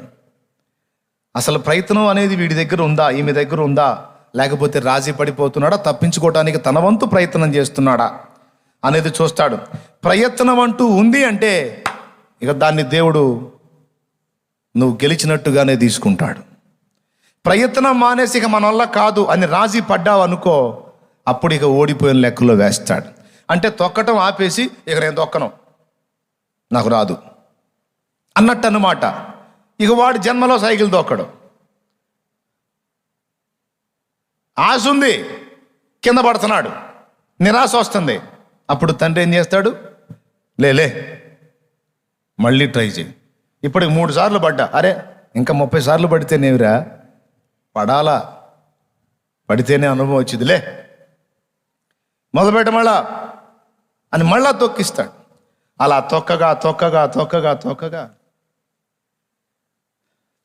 A: అసలు ప్రయత్నం అనేది వీడి దగ్గర ఉందా, ఈమె దగ్గర ఉందా, లేకపోతే రాజీ పడిపోతున్నాడా, తప్పించుకోవటానికి తన వంతు ప్రయత్నం చేస్తున్నాడా అనేది చూస్తాడు. ప్రయత్నం అంటూ ఉంది అంటే ఇక దాన్ని దేవుడు నువ్వు గెలిచినట్టుగానే తీసుకుంటాడు. ప్రయత్నం మానేసి ఇక మన వల్ల కాదు అని రాజీ పడ్డావు అనుకో, అప్పుడు ఇక ఓడిపోయిన లెక్కలో వేస్తాడు. అంటే తొక్కటం ఆపేసి ఇక నేను తొక్కను, నాకు రాదు అన్నట్టు అన్నమాట. ఇక వాడు జన్మలో సైకిల్ తొక్కడు. ఆశ ఉంది, కింద పడుతున్నాడు, నిరాశ వస్తుంది. అప్పుడు తండ్రి ఏం చేస్తాడు? లే మళ్ళీ ట్రై చేయి. ఇప్పటికి 3 సార్లు పడ్డా, అరే ఇంకా 30 సార్లు పడితేనేవిరా, పడితేనే అనుభవం వచ్చింది, లే మొదలుపెట్ట మళ్ళా అని మళ్ళా తొక్కిస్తాడు. అలా తొక్కగా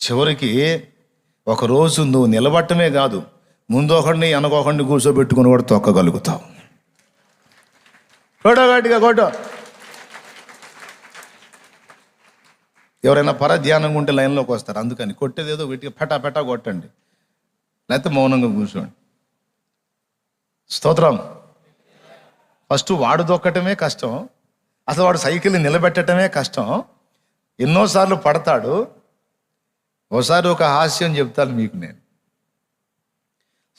A: చివరికి ఒకరోజు నువ్వు నిలబట్టమే కాదు, ముందు ఒకడిని వెనకొకడిని కూర్చోబెట్టుకుని కూడా తొక్కగలుగుతావు. గట్టిగా కొట్టు. ఎవరైనా పరధ్యానంగా ఉంటే లైన్లోకి వస్తారు. అందుకని కొట్టేదేదో గట్టిగా పెటా కొట్టండి, లేకపోతే మౌనంగా కూర్చోండి. స్తోత్రం. ఫస్ట్ వాడు దొక్కటమే కష్టం, అసలు వాడు సైకిల్ని నిలబెట్టడమే కష్టం. ఎన్నోసార్లు పడతాడు. ఒకసారి ఒక హాస్యం చెప్తాను మీకు. నేను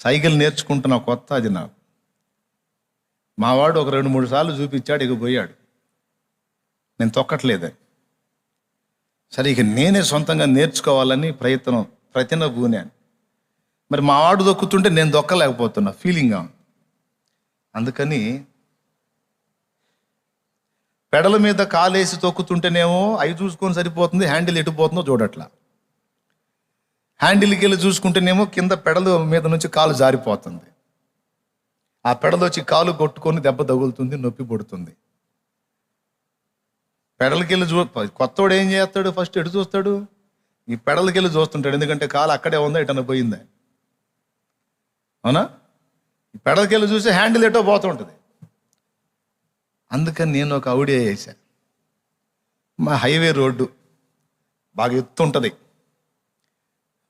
A: సైకిల్ నేర్చుకుంటున్న కొత్త, అది నాకు. మా వాడు ఒక 2-3 సార్లు చూపించాడు, ఇక పోయాడు. నేను తొక్కట్లేదని. సరే ఇక నేనే సొంతంగా నేర్చుకోవాలని ప్రతిన పూనాను. మరి మా వాడు దొక్కుతుంటే నేను దొక్కలేకపోతున్నా, ఫీలింగ్గా. అందుకని పెడల మీద కాలేసి తొక్కుతుంటేనేమో అవి చూసుకొని సరిపోతుంది, హ్యాండిల్ ఎటు పోతుందో చూడట్లా. హ్యాండిల్కి వెళ్ళి చూసుకుంటేనేమో కింద పెడల మీద నుంచి కాలు జారిపోతుంది. ఆ పెడలు వచ్చి కాలు కొట్టుకొని దెబ్బ తగులుతుంది, నొప్పి పుడుతుంది. పెడలకి వెళ్ళి కొత్తవాడు ఏం చేస్తాడు, ఫస్ట్ ఎటు చూస్తాడు, ఈ పెడలకి వెళ్ళి చూస్తుంటాడు. ఎందుకంటే కాలు అక్కడే ఉందా, ఎటన్నా పోయిందా. అవునా? ఈ పెడలకి వెళ్ళి చూస్తే హ్యాండిల్ ఎటో పోతుంటుంది. అందుకని నేను ఒక ఐడియా చేశా. మా హైవే రోడ్డు బాగా ఎత్తుంటుంది,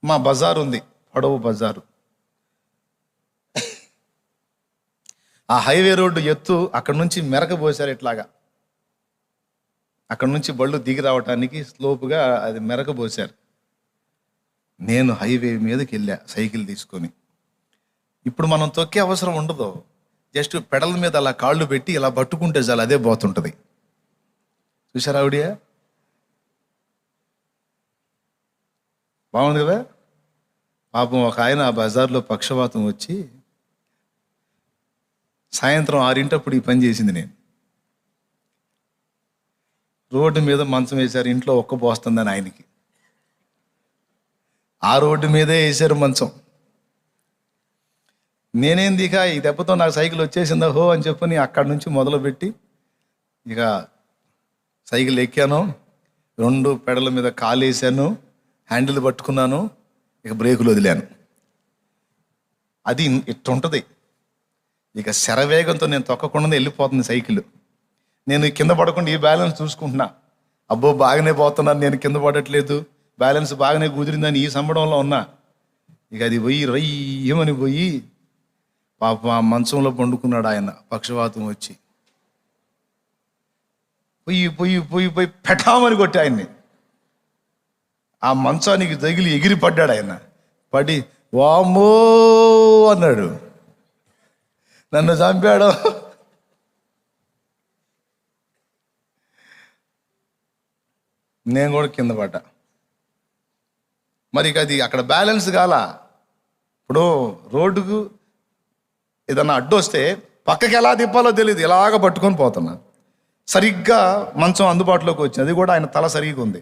A: మా బజార్ ఉంది, పొడవు బజారు. ఆ హైవే రోడ్డు ఎత్తు, అక్కడ నుంచి మెరక పోసారు ఇట్లాగా. అక్కడ నుంచి బళ్ళు దిగి రావటానికి స్లోపుగా అది మెరక పోసారు. నేను హైవే మీదకి వెళ్ళా సైకిల్ తీసుకొని. ఇప్పుడు మనం తొక్కే అవసరం ఉండదు, జస్ట్ పెడల మీద అలా కాళ్ళు పెట్టి ఇలా పట్టుకుంటే చాలు, అదే పోతుంటుంది. చూసారా ఆవిడ? బాగుంది కదా. పాపం ఒక ఆయన ఆ బజార్లో పక్షవాతం వచ్చి సాయంత్రం 6 ఈ పని చేసింది. నేను రోడ్డు మీద మంచం వేశారు, ఇంట్లో ఒక్క పోస్తుందని ఆయనకి. ఆ రోడ్డు మీదే వేశారు మంచం. నేనేంది ఇక ఈ దెబ్బతో నాకు సైకిల్ వచ్చేసిందా హో అని చెప్పని అక్కడి నుంచి మొదలుపెట్టి ఇక సైకిల్ ఎక్కాను, 2 పెడల మీద కాలు వేసాను, హ్యాండిల్ పట్టుకున్నాను, ఇక బ్రేకులు వదిలాను. అది ఇట్టుంటుంది. ఇక శరవేగంతో నేను తొక్కకుండా వెళ్ళిపోతుంది సైకిల్. నేను కింద పడకుండా ఈ బ్యాలెన్స్ చూసుకుంటున్నా. అబ్బో బాగానే పోతున్నాను, నేను కింద పడట్లేదు, బ్యాలెన్స్ బాగానే కుదిరిందని ఈ సంబడంలో ఉన్నా. ఇక అది పోయి రయ్యమని పోయి పాప ఆ మంచంలో పండుకున్నాడు ఆయన, పక్షవాతం వచ్చి. పొయ్యి పొయ్యి పొయ్యి పోయి పెటామని కొట్టి ఆయన్ని. ఆ మంచానికి తగిలి ఎగిరి పడ్డాడు ఆయన. పడి వామ్మో అన్నాడు, నన్ను చంపాడు. నేను కూడా కింద పడ్డా. మరి అది అక్కడ బ్యాలెన్స్ కాల. ఇప్పుడు రోడ్డుకు ఏదన్నా అడ్డు వస్తే పక్కకి ఎలా తిప్పాలో తెలియదు, ఇలాగ పట్టుకొని పోతున్నా. సరిగ్గా మంచం అందుబాటులోకి వచ్చింది, అది కూడా ఆయన తల సరిగ్గా ఉంది.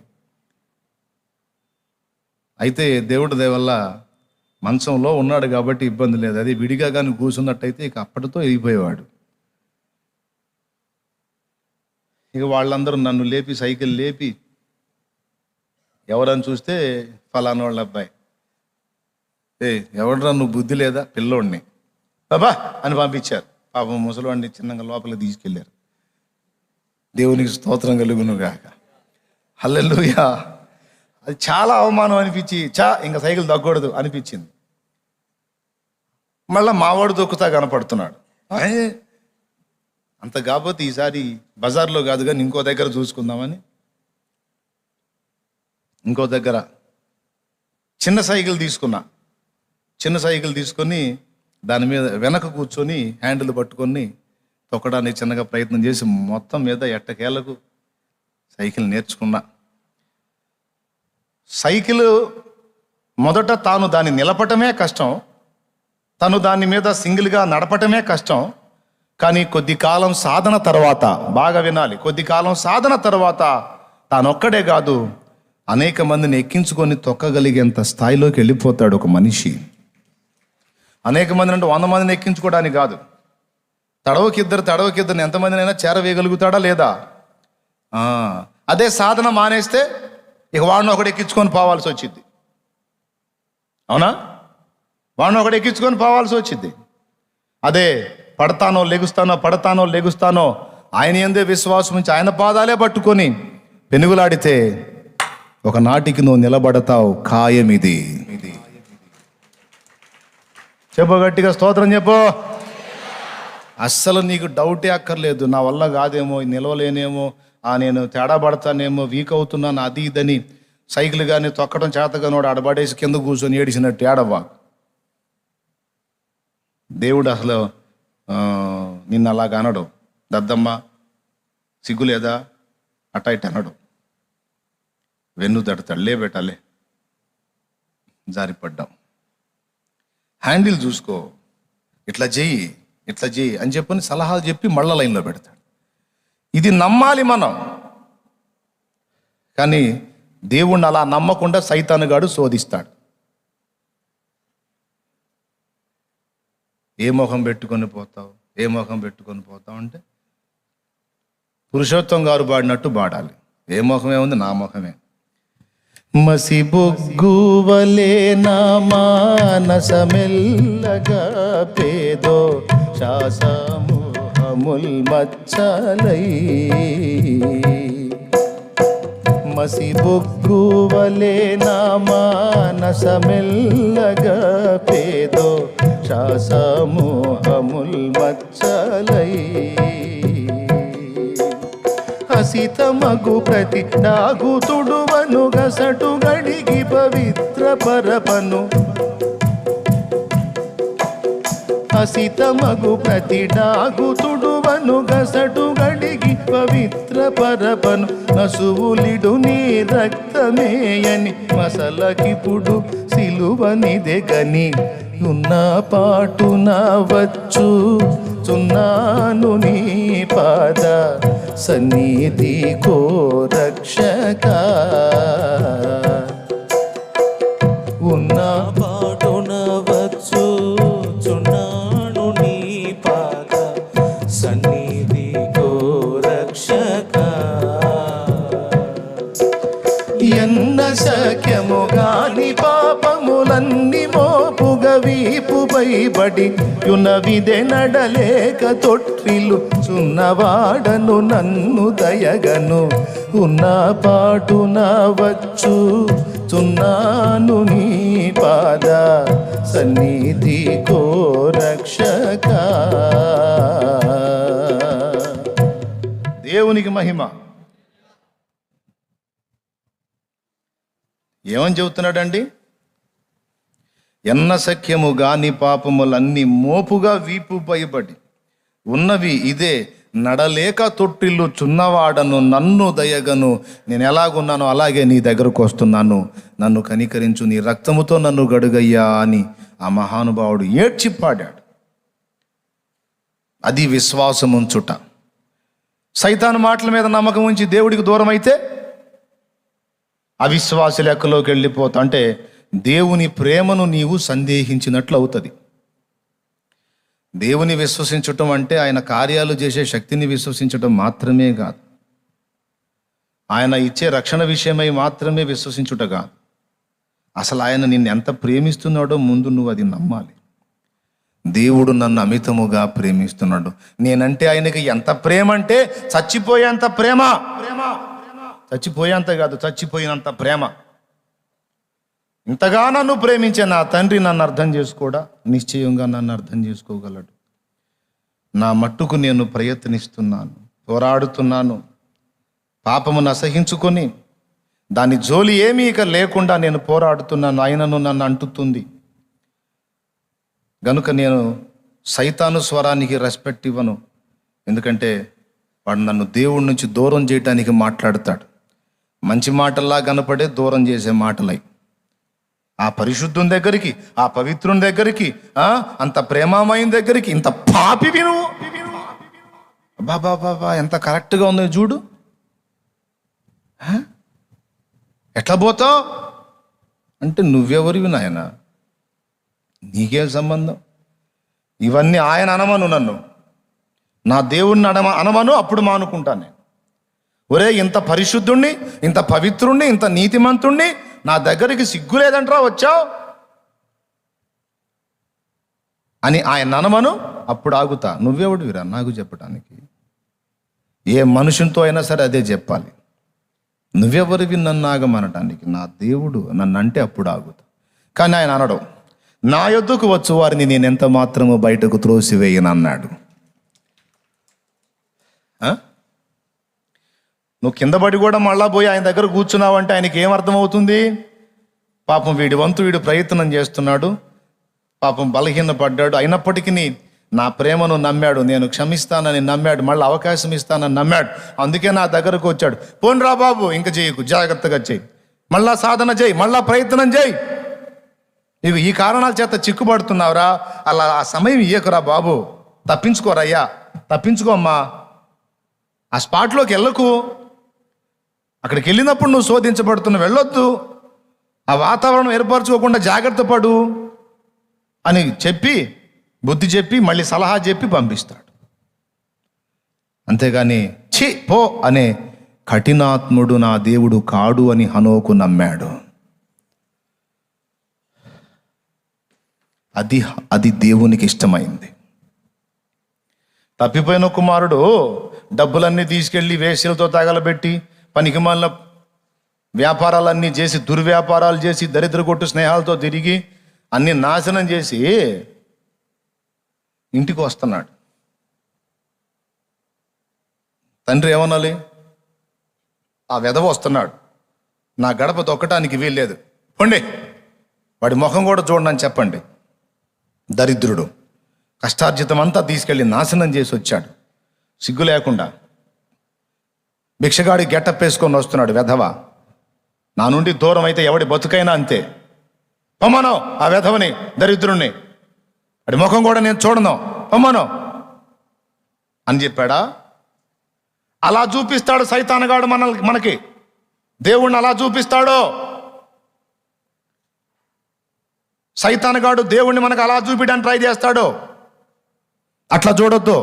A: అయితే దేవుడి దయ వల్ల మంచంలో ఉన్నాడు కాబట్టి ఇబ్బంది లేదు. అది విడిగా కానీ కూర్చున్నట్టయితే ఇక అప్పటితో వెళ్ళిపోయేవాడు. ఇక వాళ్ళందరూ నన్ను లేపి, సైకిల్ లేపి, ఎవరని చూస్తే ఫలానా వాళ్ళ అబ్బాయి. ఎవడరా నువ్వు, బుద్ధి లేదా, పిల్లోడిని బాబా అని పంపించారు. పాపం ముసలివాడిని చిన్నగా లోపలికి తీసుకెళ్ళారు. దేవునికి స్తోత్రం కలుగును గాక. హల్లెలూయా. అది చాలా అవమానం అనిపించి ఇంకా సైకిల్ తగ్గకూడదు అనిపించింది. మళ్ళీ మావాడు దొక్కుతా కనపడుతున్నాడు. అంత కాకపోతే ఈసారి బజార్లో కాదు కానీ ఇంకో దగ్గర చూసుకుందామని ఇంకో దగ్గర చిన్న సైకిల్ తీసుకున్నా. చిన్న సైకిల్ తీసుకొని దాని మీద వెనక కూర్చొని హ్యాండిల్ పట్టుకొని తొక్కడానికి చిన్నగా ప్రయత్నం చేసి మొత్తం మీద ఎట్టకేలకు సైకిల్ నేర్చుకున్నా. సైకిల్ మొదట తాను దాన్ని నిలపటమే కష్టం, తను దాని మీద సింగిల్గా నడపటమే కష్టం. కానీ కొద్ది కాలం సాధన తర్వాత, బాగా వినాలి, కొద్ది కాలం సాధన తర్వాత తానొక్కడే కాదు అనేక మందిని ఎక్కించుకొని తొక్కగలిగేంత స్థాయిలోకి వెళ్ళిపోతాడు ఒక మనిషి. అనేక మందిని అంటే 100 మందిని ఎక్కించుకోవడానికి కాదు, తడవకిద్దరిని ఎంతమందినైనా చేరవేయగలుగుతాడా లేదా? అదే సాధన మానేస్తే ఇక వాడిని ఒకటి ఎక్కించుకొని పోవాల్సి వచ్చింది. అవునా? వాడిని ఒకటి ఎక్కించుకొని పోవాల్సి వచ్చింది. అదే పడతానో లెగుస్తానో ఆయన యందే విశ్వాసం ఉంచి ఆయన పాదాలే పట్టుకొని పెనుగులాడితే ఒక నాటికి నువ్వు నిలబడతావు, ఖాయమిది. చెప్పు గట్టిగా స్తోత్రం చెప్పు. అస్సలు నీకు డౌటే అక్కర్లేదు, నా వల్ల కాదేమో, నిలవలేనేమో, నేను తేడా పడతానేమో, వీక్ అవుతున్నాను, అది ఇదని సైకిల్ కానీ తొక్కడం చేతగానో అడబడేసి కింద కూర్చొని ఏడిసినట్టు ఏడవ్వా. దేవుడు అసలు నిన్ను అలాగ అనడు. దద్దమ్మ సిగ్గు లేదా అట్ట ఇట్ట అనడు. వెన్ను తడతాడులే బెటాలే, జారిపడ్డాం, హ్యాండిల్ చూసుకో, ఇట్లా చెయ్యి ఇట్లా చెయ్యి అని చెప్పని సలహాలు చెప్పి మళ్ళా లైన్లో పెడతాడు. ఇది నమ్మాలి మనం. కానీ దేవుణ్ణి అలా నమ్మకుండా సైతానుగాడు శోధిస్తాడు. ఏ మొహం పెట్టుకొని పోతావు, ఏ మొహం పెట్టుకొని పోతావు అంటే పురుషోత్తం గారు పాడినట్టు పాడాలి. ఏ మొహమే ఉంది, నా మొహమే. మసిబొగ్గువలే నా మానసమెల్లగా పేదో శాసమోహముల్ మచ్చలై. మసిబొగ్గువలే నా మానసమెల్లగా పేదో శాసమోహముల్ మచ్చలై. హసితమగు ప్రతి డాగుతుడువను గసటు గడిగి పవిత్ర పరపను. హసితమగు ప్రతి డాగుతుడువను గసటు గడిగి పవిత్ర పరపను. నసువులిడు నీ రక్తమేయని మసలకిప్పుడు సిలువనిదెగని. ఉన్న పాటున వచ్చు చున్నాను నీ పాద సన్నిధి కో రక్షక. ఉన్న
B: పాటున వచ్చు చున్నాను నీ పాద సన్నిధి కో రక్షక.
A: ఎన్న శక్యము గాని పాపములన్నీ మోపుగ వీపుపై బడి యునవిదే నడలేక తొట్టిల్లు చున్నవాడను నన్ను దయగను. ఉన్న పాటున వచ్చు చున్నాను నీ పాద సన్నిధి కో రక్షక. దేవునికి మహిమ. ఏమని చెబుతున్నాడండి? ఎన్న సఖ్యము గాని పాపములన్నీ మోపుగా వీపుపై బడి ఉన్నవి ఇదే నడలేక తొట్టిల్లు చున్నవాడను నన్ను దయగను. నేను ఎలాగున్నానో అలాగే నీ దగ్గరకు వస్తున్నాను, నన్ను కనికరించు, నీ రక్తముతో నన్ను గడుగయ్యా అని ఆ మహానుభావుడు ఏడ్చి పాడాడు. అది విశ్వాసం ఉంచుట. సైతాను మాటల మీద నమ్మకం ఉంచి దేవుడికి దూరం అయితే అవిశ్వాస లెక్కలోకి వెళ్ళిపోతా. అంటే దేవుని ప్రేమను నీవు సందేహించినట్లు అవుతుంది. దేవుని విశ్వసించటం అంటే ఆయన కార్యాలు చేసే శక్తిని విశ్వసించటం మాత్రమే కాదు, ఆయన ఇచ్చే రక్షణ విషయమై మాత్రమే విశ్వసించుట కాదు. అసలు ఆయన నిన్ను ఎంత ప్రేమిస్తున్నాడో ముందు నువ్వు అది నమ్మాలి. దేవుడు నన్ను అమితముగా ప్రేమిస్తున్నాడు. నేనంటే ఆయనకి ఎంత ప్రేమ అంటే చచ్చిపోయేంత ప్రేమ. చచ్చిపోయేంత కాదు, చచ్చిపోయినంత ప్రేమ. ఇంతగా నన్ను ప్రేమించే నా తండ్రి నన్ను అర్థం చేసుకోడా? నిశ్చయంగా నన్ను అర్థం చేసుకోగలడు. నా మట్టుకు నేను ప్రయత్నిస్తున్నాను, పోరాడుతున్నాను. పాపమును అసహించుకొని దాని జోలి ఏమీ ఇక లేకుండా నేను పోరాడుతున్నాను. ఆయనను నన్ను అంటుతుంది గనుక నేను సైతాను స్వరానికి రెస్పెక్ట్ ఇవ్వను. ఎందుకంటే వాడు నన్ను దేవుడి నుంచి దూరం చేయడానికి మాట్లాడతాడు. మంచి మాటల్లా కనపడే దూరం చేసే మాటలై ఆ పరిశుద్ధుని దగ్గరికి, ఆ పవిత్రుని దగ్గరికి, అంత ప్రేమమైన దగ్గరికి, ఇంత పాపివి నువ్వు. బాబా ఎంత కరెక్ట్గా ఉంది చూడు. ఎట్లా పోతావు అంటే నువ్వెవరివి నాయన, నీకేం సంబంధం? ఇవన్నీ ఆయన అనమను, నన్ను నా దేవుణ్ణి అనమను, అప్పుడు మానుకుంటాను నేను. ఒరే ఇంత పరిశుద్ధుణ్ణి, ఇంత పవిత్రుణ్ణి, ఇంత నీతిమంతుణ్ణి నా దగ్గరికి సిగ్గు లేదంట్రా వచ్చావు అని ఆయన అనమను, అప్పుడు ఆగుతా. నువ్వెవడివిరా నాకు చెప్పడానికి? ఏ మనుషునితో అయినా సరే అదే చెప్పాలి. నువ్వెవరివి నన్ను ఆగమనటానికి? నా దేవుడు నన్ను అంటే అప్పుడు ఆగుతా. కానీ ఆయన అనడం, నా యొద్దకు వచ్చు వారిని నేను ఎంత మాత్రము బయటకు త్రోసివేయను అన్నాడు. ఆ? నువ్వు కింద పడి కూడా మళ్ళా పోయి ఆయన దగ్గర కూర్చున్నావంటే ఆయనకి ఏం అర్థమవుతుంది? పాపం వీడి వంతు వీడు ప్రయత్నం చేస్తున్నాడు, పాపం బలహీన పడ్డాడు, అయినప్పటికీ నా ప్రేమను నమ్మాడు, నేను క్షమిస్తానని నమ్మాడు, మళ్ళీ అవకాశం ఇస్తానని నమ్మాడు, అందుకే నా దగ్గరకు వచ్చాడు. పోన్రా బాబు, ఇంకా చేయకు, జాగ్రత్తగా చేయి, మళ్ళా సాధన చేయి, మళ్ళా ప్రయత్నం చేయి. నీకు ఈ కారణాల చేత చిక్కుపడుతున్నావురా, అలా ఆ సమయం ఇయ్యకురా బాబు, తప్పించుకోరయ్యా, తప్పించుకోమ్మా, ఆ స్పాట్లోకి వెళ్ళకు, అక్కడికి వెళ్ళినప్పుడు నువ్వు శోధించబడుతున్నావు, వెళ్ళొద్దు, ఆ వాతావరణం ఏర్పరచుకోకుండా జాగ్రత్త పడు అని చెప్పి, బుద్ధి చెప్పి, మళ్ళీ సలహా చెప్పి పంపిస్తాడు. అంతేగాని ఛీ పో అనే కఠినాత్ముడు నా దేవుడు కాడు అని హనోకు నమ్మాడు. అది దేవునికి ఇష్టమైంది. తప్పిపోయిన కుమారుడు డబ్బులన్నీ తీసుకెళ్ళి వేశ్యలతో తగలబెట్టి పనికిమాలిన వ్యాపారాలన్నీ చేసి, దుర్వ్యాపారాలు చేసి, దరిద్ర కొట్టు స్నేహాలతో తిరిగి అన్ని నాశనం చేసి ఇంటికి వస్తున్నాడు. తండ్రి ఏమనాలి? ఆ వెధవ వస్తున్నాడు, నా గడప తొక్కటానికి వీల్లేదు, పొండి, వాడి ముఖం కూడా చూడండి చెప్పండి. దరిద్రుడు కష్టార్జితం అంతా తీసుకెళ్ళి నాశనం చేసి వచ్చాడు, సిగ్గు లేకుండా భిక్షగాడి గెటప్ వేసుకొని వస్తున్నాడు వెధవ. నా నుండి దూరం అయితే ఎవడి బతుకైనా అంతే, పొమ్మను ఆ వెధవని, దరిద్రుణ్ణి, వాడి ముఖం కూడా నేను చూడను, పొమ్మను అని చెప్పాడా? అలా చూపిస్తాడు సైతానగాడు మనకి. దేవుణ్ణి అలా చూపిస్తాడు సైతానగాడు, దేవుణ్ణి మనకు అలా చూపించడానికి ట్రై చేస్తాడు. అట్లా చూడొద్దు.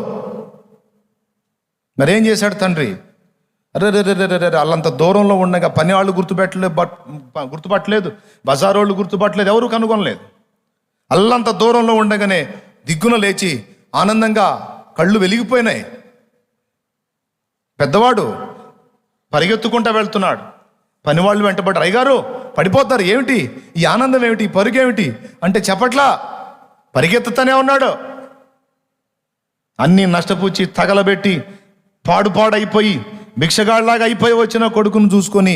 A: మరేం చేశాడు తండ్రి? అరే వాళ్ళంత దూరంలో ఉండగా పని వాళ్ళు గుర్తుపట్టలేదు, బజారోళ్ళు గుర్తుపట్టలేదు, ఎవరు కనుగొనలేదు. అల్లంత దూరంలో ఉండగానే దిగ్గున లేచి ఆనందంగా కళ్ళు వెలిగిపోయినాయి. పెద్దవాడు పరిగెత్తుకుంటా వెళ్తున్నాడు, పనివాళ్ళు వెంటబడ్డారు. అయ్యగారు పడిపోతారు, ఏమిటి ఈ ఆనందం, ఏమిటి పరుగేమిటి అంటే చెప్పట్లా, పరిగెత్తుతానే ఉన్నాడు. అన్నీ నష్టపూచి తగలబెట్టి పాడుపాడైపోయి భిక్షగాళ్ళలాగా అయిపోయి వచ్చిన కొడుకును చూసుకొని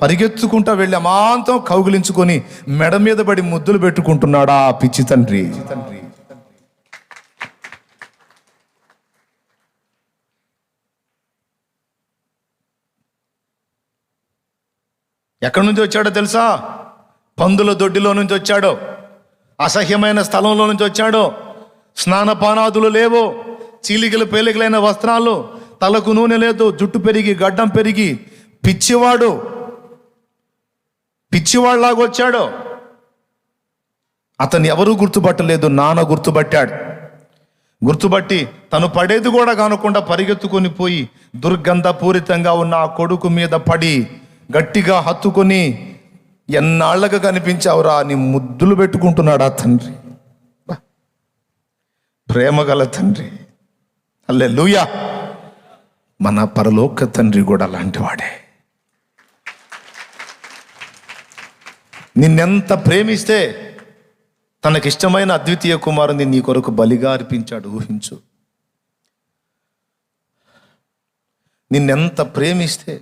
A: పరిగెత్తుకుంటా వెళ్ళి అమాంతం కౌగిలించుకొని మెడ మీద పడి ముద్దులు పెట్టుకుంటున్నాడా ఆ పిచ్చి తండ్రి. ఎక్కడి నుంచి వచ్చాడో తెలుసా? పందుల దొడ్డిలో నుంచి వచ్చాడు, అసహ్యమైన స్థలంలో నుంచి వచ్చాడు. స్నానపానాదులు లేవు, చీలికలు పేలికలైన వస్త్రాలు, తలకు నూనె లేదు, జుట్టు పెరిగి గడ్డం పెరిగి పిచ్చివాళ్ళలాగా వచ్చాడు. అతన్ని ఎవరూ గుర్తుపట్టలేదు, నాన్న గుర్తుపట్టాడు. గుర్తుపట్టి తను పడేది కూడా కానకుండా పరిగెత్తుకొని పోయి దుర్గంధపూరితంగా ఉన్న ఆ కొడుకు మీద పడి గట్టిగా హత్తుకొని, ఎన్నాళ్ళగా కనిపించావురా అని ముద్దులు పెట్టుకుంటున్నాడు ఆ తండ్రి. ప్రేమగల తండ్రి. హల్లెలూయా. మన పరలోక తండ్రి కూడా అలాంటి వాడే. నిన్నెంత ప్రేమిస్తే తనకిష్టమైన అద్వితీయ కుమారుని నీ కొరకు బలిగా అర్పించాడు. ఊహించు. నిన్నెంత ప్రేమిస్తే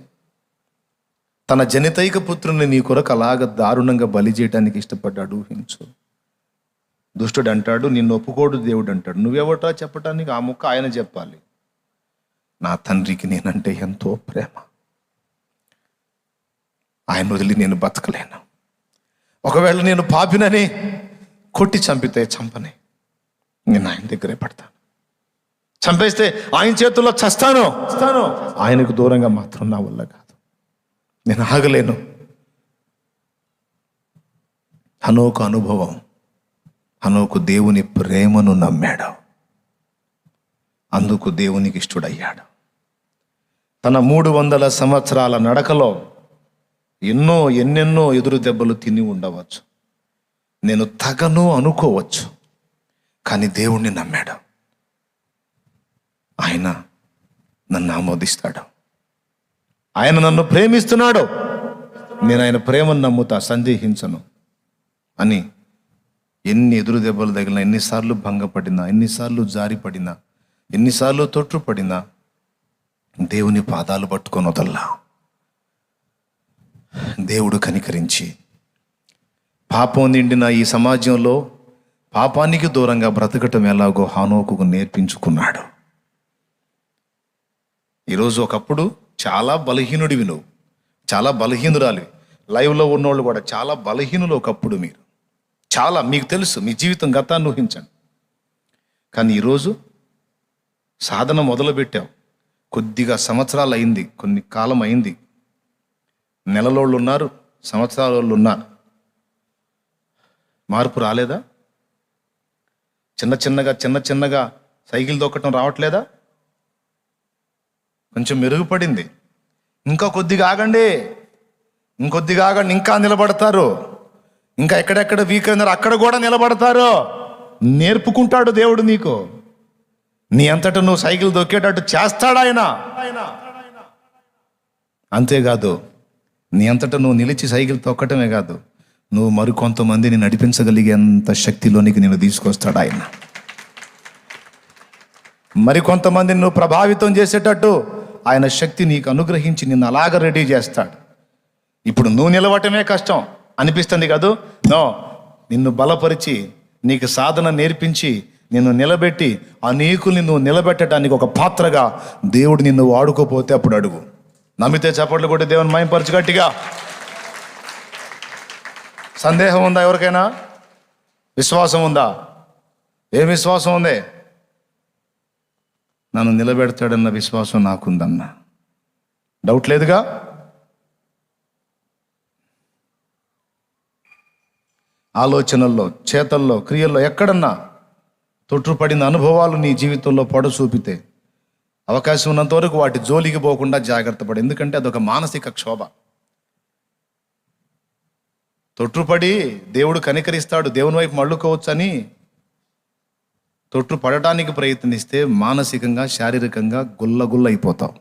A: తన జనితైక పుత్రుని నీ కొరకు అలాగ దారుణంగా బలి చేయడానికి ఇష్టపడ్డాడు. ఊహించు. దుష్టుడు అంటాడు, నిన్ను ఒప్పుకోడు దేవుడు అంటాడు. నువ్వెవటా చెప్పటానికి? ఆ ముక్క ఆయన చెప్పాలి. నా తండ్రికి నేనంటే ఎంతో ప్రేమ, ఆయన వదిలి నేను బతకలేను. ఒకవేళ నేను పాపినని కొట్టి చంపితే చంపని, నేను ఆయన దగ్గరే పడతాను. చంపేస్తే ఆయన చేతుల్లో చస్తాను. ఆయనకు దూరంగా మాత్రం నా వల్ల కాదు, నేను ఆగలేను. హనోకు అనుభవం. హనోకు దేవుని ప్రేమను నమ్మాడు, అందుకు దేవునికి ఇష్టడయ్యాడు. తన 300 సంవత్సరాల నడకలో ఎన్నెన్నో ఎదురు దెబ్బలు తిని ఉండవచ్చు, నేను తగను అనుకోవచ్చు, కానీ దేవుణ్ణి నమ్మాడు. ఆయన నన్ను ఆమోదిస్తాడు, ఆయన నన్ను ప్రేమిస్తున్నాడు, నేను ఆయన ప్రేమను నమ్ముతా, సందేహించను అని ఎన్ని ఎదురు దెబ్బలు తగిలినా, ఎన్నిసార్లు భంగపడినా, ఎన్నిసార్లు జారిపడినా, ఎన్నిసార్లు తొట్టుపడినా దేవుని పాదాలు పట్టుకొని వదల్లా. దేవుడు కనికరించి పాపం నిండిన ఈ సమాజంలో పాపానికి దూరంగా బ్రతకటం ఎలాగో హానోకుకు నేర్పించుకున్నాడు. ఈరోజు ఒకప్పుడు చాలా బలహీనుడివి నువ్వు, చాలా బలహీనురాలివి. లైవ్లో ఉన్నోళ్ళు కూడా చాలా బలహీనులు ఒకప్పుడు. మీరు చాలా, మీకు తెలుసు మీ జీవితం గతాన్ని ఊహించండి. కానీ ఈరోజు సాధన మొదలుపెట్టావు, కొద్దిగా సంవత్సరాలు అయింది, కొన్ని కాలం అయింది, నెలలోళ్ళు ఉన్నారు, సంవత్సరాల వాళ్ళు ఉన్నారు. మార్పు రాలేదా? చిన్న చిన్నగా సైకిల్ దొక్కటం రావట్లేదా? కొంచెం మెరుగుపడింది. ఇంకా కొద్దిగా ఆగండి, ఇంకొద్దిగా ఆగండి, ఇంకా నిలబడతారు. ఇంకా ఎక్కడెక్కడ వీక్ అయినారో అక్కడ కూడా నిలబడతారు. నేర్పుకుంటాడు దేవుడు నీకు. నీ అంతటా నువ్వు సైకిల్ దొక్కేటట్టు చేస్తాడు ఆయన. అంతేకాదు, నీ అంతటా నువ్వు నిలిచి సైకిల్ తొక్కటమే కాదు, నువ్వు మరికొంతమందిని నడిపించగలిగేంత శక్తిలోనికి నేను తీసుకొస్తాడు ఆయన. మరికొంతమందిని నువ్వు ప్రభావితం చేసేటట్టు ఆయన శక్తి నీకు అనుగ్రహించి నిన్ను అలాగ రెడీ చేస్తాడు. ఇప్పుడు నువ్వు నిలవటమే కష్టం అనిపిస్తుంది కాదు, నో, నిన్ను బలపరిచి నీకు సాధన నేర్పించి నిన్ను నిలబెట్టి అనేకుల్ని నువ్వు నిలబెట్టడానికి ఒక పాత్రగా దేవుడు నిన్ను వాడుకోపోతే అప్పుడు అడుగు. నమ్మితే చప్పట్లు కొట్టి దేవుని మహిమపరచు గట్టిగా. సందేహం ఉందా ఎవరికైనా? విశ్వాసం ఉందా? ఏం విశ్వాసం ఉంది? నన్ను నిలబెడతాడన్న విశ్వాసం నాకుందన్న. డౌట్ లేదుగా? ఆలోచనల్లో, చేతల్లో, క్రియల్లో ఎక్కడన్నా తొట్టుపడిన అనుభవాలు నీ జీవితంలో పొడ చూపితే అవకాశం ఉన్నంత వరకు వాటి జోలికి పోకుండా జాగ్రత్త పడు. ఎందుకంటే అదొక మానసిక క్షోభ. తొట్టుపడి దేవుడు కనికరిస్తాడు, దేవుని వైపు మళ్ళుకోవచ్చని తొట్టు పడటానికి ప్రయత్నిస్తే మానసికంగా, శారీరకంగా గుల్ల అయిపోతావు.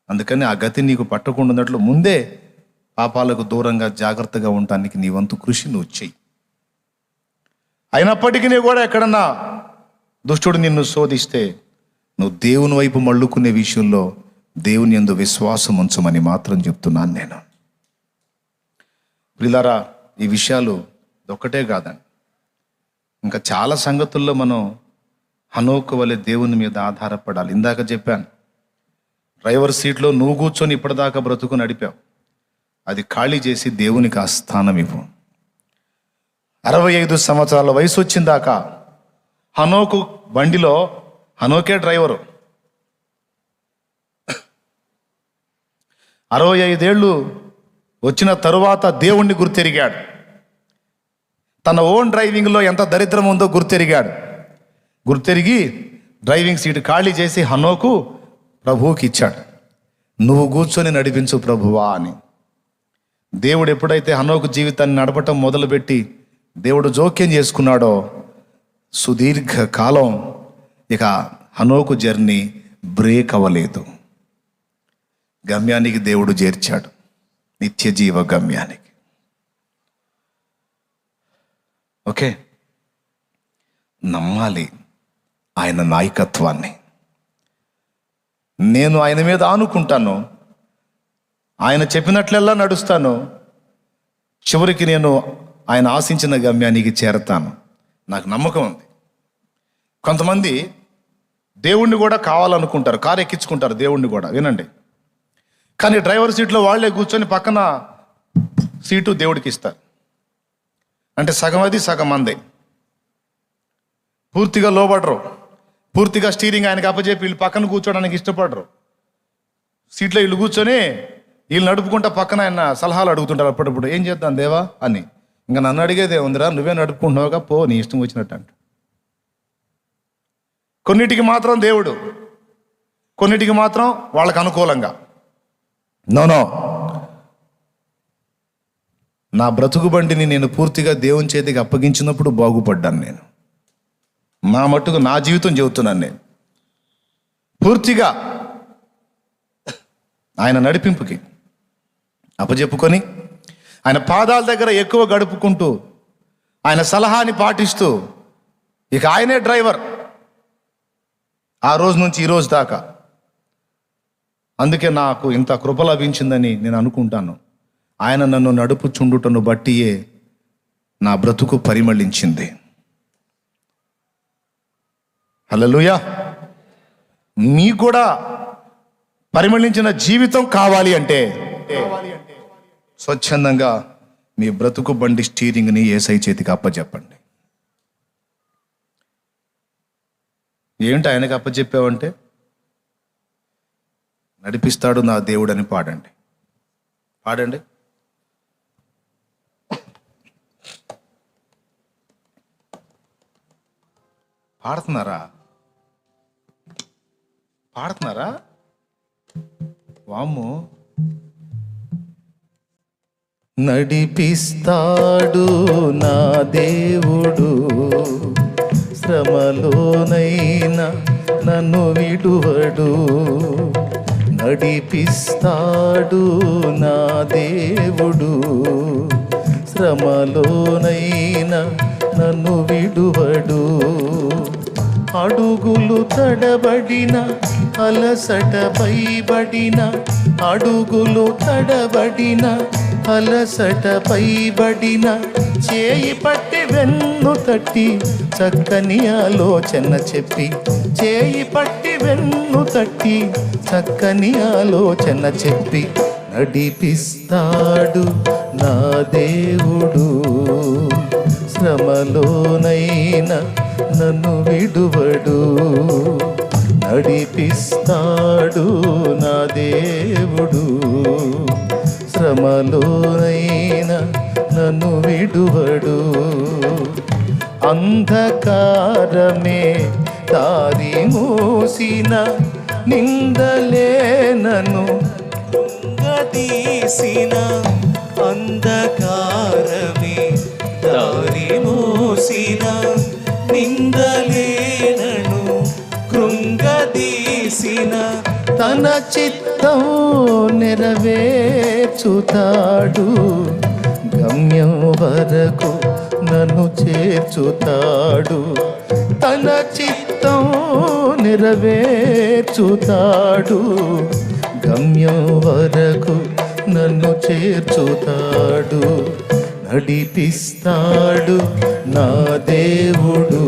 A: అందుకని ఆ గతి నీకు పట్టకుండా ఉన్నట్లు ముందే పాపాలకు దూరంగా జాగ్రత్తగా ఉండటానికి నీ వంతు కృషి నువ్వు చెయ్యి. అయినప్పటికీ నీ కూడా ఎక్కడన్నా దుష్టుడు నిన్ను శోధిస్తే నువ్వు దేవుని వైపు మళ్ళుకునే విషయంలో దేవుని యందు విశ్వాసం ఉంచమని మాత్రం చెప్తున్నాను నేను. ప్రియులారా, ఈ విషయాలు ఒక్కటే కాదండి, ఇంకా చాలా సంగతుల్లో మనం హనోకు వలె దేవుని మీద ఆధారపడాలి. ఇందాక చెప్పాను, డ్రైవర్ సీట్లో నువ్వు కూర్చొని ఇప్పటిదాకా బ్రతుకు నడిపావు, అది ఖాళీ చేసి దేవునికి ఆ స్థానం ఇవ్వు. 65 సంవత్సరాల వయసు వచ్చిందాకా హనోకు బండిలో హనోకే డ్రైవరు. 65 ఏళ్ళు వచ్చిన తరువాత దేవుణ్ణి గుర్తెరిగాడు. తన ఓన్ డ్రైవింగ్లో ఎంత దరిద్రం ఉందో గుర్తెరిగి డ్రైవింగ్ సీట్ ఖాళీ చేసి హనోకు ప్రభువుకి ఇచ్చాడు. నువ్వు కూర్చొని నడిపించు ప్రభువా అని. దేవుడు ఎప్పుడైతే హనోకు జీవితాన్ని నడపటం మొదలుపెట్టి దేవుడు జోక్యం చేసుకున్నాడో సుదీర్ఘ కాలం ఇక హనోకు జర్నీ బ్రేక్ అవ్వలేదు. గమ్యానికి దేవుడు చేర్చాడు, నిత్య జీవ గమ్యానికి. ఓకే, నమ్మాలి ఆయన నాయకత్వాన్ని. నేను ఆయన మీద ఆనుకుంటాను, ఆయన చెప్పినట్లెల్లా నడుస్తాను, చివరికి నేను ఆయన ఆశించిన గమ్యానికి చేరతాను. నాకు నమ్మకం ఉంది. కొంతమంది దేవుణ్ణి కూడా కావాలనుకుంటారు, కారు ఎక్కించుకుంటారు దేవుణ్ణి కూడా, వినండి. కానీ డ్రైవర్ సీట్లో వాళ్ళే కూర్చొని పక్కన సీటు దేవుడికి ఇస్తారు. అంటే సగం అది సగం అందే. పూర్తిగా లోబడరు, పూర్తిగా స్టీరింగ్ ఆయనకి అప్పచెప్పి వీళ్ళు పక్కన కూర్చోడానికి ఇష్టపడరు. సీట్లో వీళ్ళు కూర్చొని వీళ్ళు నడుపుకుంటా పక్కన ఆయన సలహాలు అడుగుతుంటారు అప్పుడప్పుడు, ఏం చేద్దాం దేవా అని. ఇంకా నన్ను అడిగేదే ఉందిరా, నువ్వే నడుపుకుంటున్నావుగా, పో నీ ఇష్టం వచ్చినట్టు అంట. కొన్నిటికి మాత్రం దేవుడు, కొన్నిటికి మాత్రం వాళ్ళకు అనుకూలంగా. నో, నా బ్రతుకు బండిని నేను పూర్తిగా దేవుని చేతికి అప్పగించినప్పుడు బాగుపడ్డాను నేను. నా మట్టుకు నా జీవితం చెబుతున్నాను నేను. పూర్తిగా ఆయన నడిపింపుకి అప్పచెప్పుకొని ఆయన పాదాల దగ్గర ఎక్కువ గడుపుకుంటూ ఆయన సలహాని పాటిస్తూ ఇక ఆయనే డ్రైవర్, ఆ రోజు నుంచి ఈ రోజు దాకా. అందుకే నాకు ఇంత కృప లభించిందని నేను అనుకుంటాను. ఆయన నన్ను నడుపుచుండుటను బట్టియే నా బ్రతుకు పరిమళించింది. హల్లెలూయా. మీకు కూడా పరిమళించిన జీవితం కావాలి అంటే స్వచ్ఛందంగా మీ బ్రతుకు బండి స్టీరింగ్ని యేసయ్య చేతికి అప్పచెప్పండి. ఏంటి ఆయనకి అప్పచెప్పావంటే, నడిపిస్తాడు నా దేవుడని పాడండి. పాడండి. పాడుతున్నారా? పాడుతున్నారా? వామ్మో. నడిపిస్తాడు నా దేవుడు, శ్రమలోనైనా నన్ను విడువడు. నడిపిస్తాడు నా దేవుడు, శ్రమలోనైనా నన్ను విడువడు. అడుగులు తడబడిన, అలసట పైబడిన, అడుగులు తడబడిన, అలసట పైబడిన, చేయి పట్టి వెన్ను తట్టి చక్కని ఆలోచన చెప్పి, చేయి పట్టి వెన్ను తట్టి చక్కని ఆలోచన చెప్పి, నడిపిస్తాడు నా దేవుడు, శ్రమలోనైనా నన్ను విడువడు. నడిపిస్తాడు నా దేవుడు, శ్రమలోనైనా నన్ను విడువడు. అంధకారమే దారి మూసిన, నిందలేనను
C: తీసిన, అంధకారమే దారి మూసిన, నిందలేనను కృంగదీసిన,
A: తన చిత్తం నెరవేర్చుతాడు. గమ్యం వరకు నన్ను చేర్చుతాడు. తన చిత్తం నెరవేర్చుతాడు. గమ్యం వరకు నన్ను చేర్చుతాడు. నడిపిస్తాడు నా దేవుడు,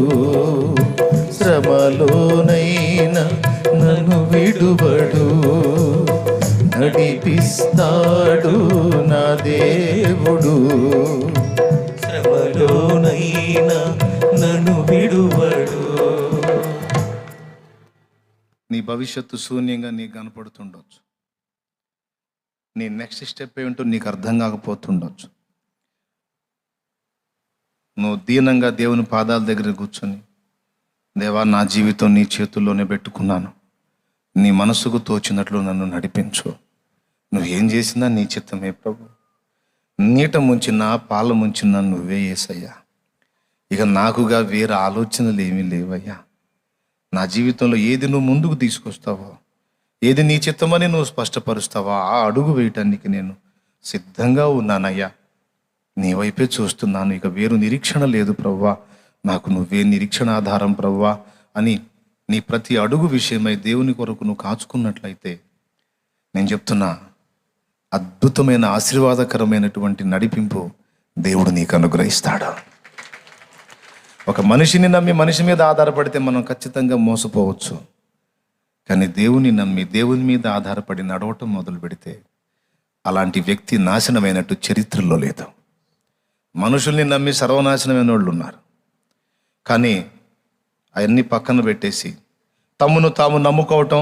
A: శ్రమలోనైనా నన్ను విడువడు. నడిపిస్తాడు నా దేవుడు,
C: శ్రమలోనైనా నన్ను విడువడు.
A: నీ భవిష్యత్తు శూన్యంగా నీకు కనపడుతుండొచ్చు. నీ నెక్స్ట్ స్టెప్ ఏమిటో నీకు అర్థం కాకపోతుండొచ్చు. నువ్వు దీనంగా దేవుని పాదాల దగ్గర కూర్చొని, దేవా నా జీవితం నీ చేతుల్లోనే పెట్టుకున్నాను, నీ మనసుకు తోచినట్లు నన్ను నడిపించు, నువ్వేం చేసినా నీ చిత్తమే ప్రభు, నీట ముంచినా పాల ముంచినా నువ్వే యేసయ్యా, ఇక నాకుగా వేరే ఆలోచనలు ఏమీ లేవయ్యా. నా జీవితంలో ఏది నువ్వు ముందుకు తీసుకొస్తావో, ఏది నీ చిత్తమని నువ్వు స్పష్టపరుస్తావో ఆ అడుగు వేయటానికి నేను సిద్ధంగా ఉన్నానయ్యా. నీ వైపే చూస్తున్నాను, ఇక వేరు నిరీక్షణ లేదు ప్రవ్వా, నాకు నువ్వే నిరీక్షణ ఆధారం ప్రవ్వా అని నీ ప్రతి అడుగు విషయమై దేవుని కొరకు నువ్వు కాచుకున్నట్లయితే, నేను చెప్తున్నా, అద్భుతమైన ఆశీర్వాదకరమైనటువంటి నడిపింపు దేవుడు నీకు అనుగ్రహిస్తాడు. ఒక మనిషిని నమ్మి మనిషి మీద ఆధారపడితే మనం ఖచ్చితంగా మోసపోవచ్చు. కానీ దేవుని నమ్మి దేవుని మీద ఆధారపడి నడవటం మొదలు పెడితే అలాంటి వ్యక్తి నాశనమైనట్టు చరిత్రలో లేదు. మనుషుల్ని నమ్మి సర్వనాశనమైన వాళ్ళు ఉన్నారు. కానీ అవన్నీ పక్కన పెట్టేసి, తమ్మును తాము నమ్ముకోవటం,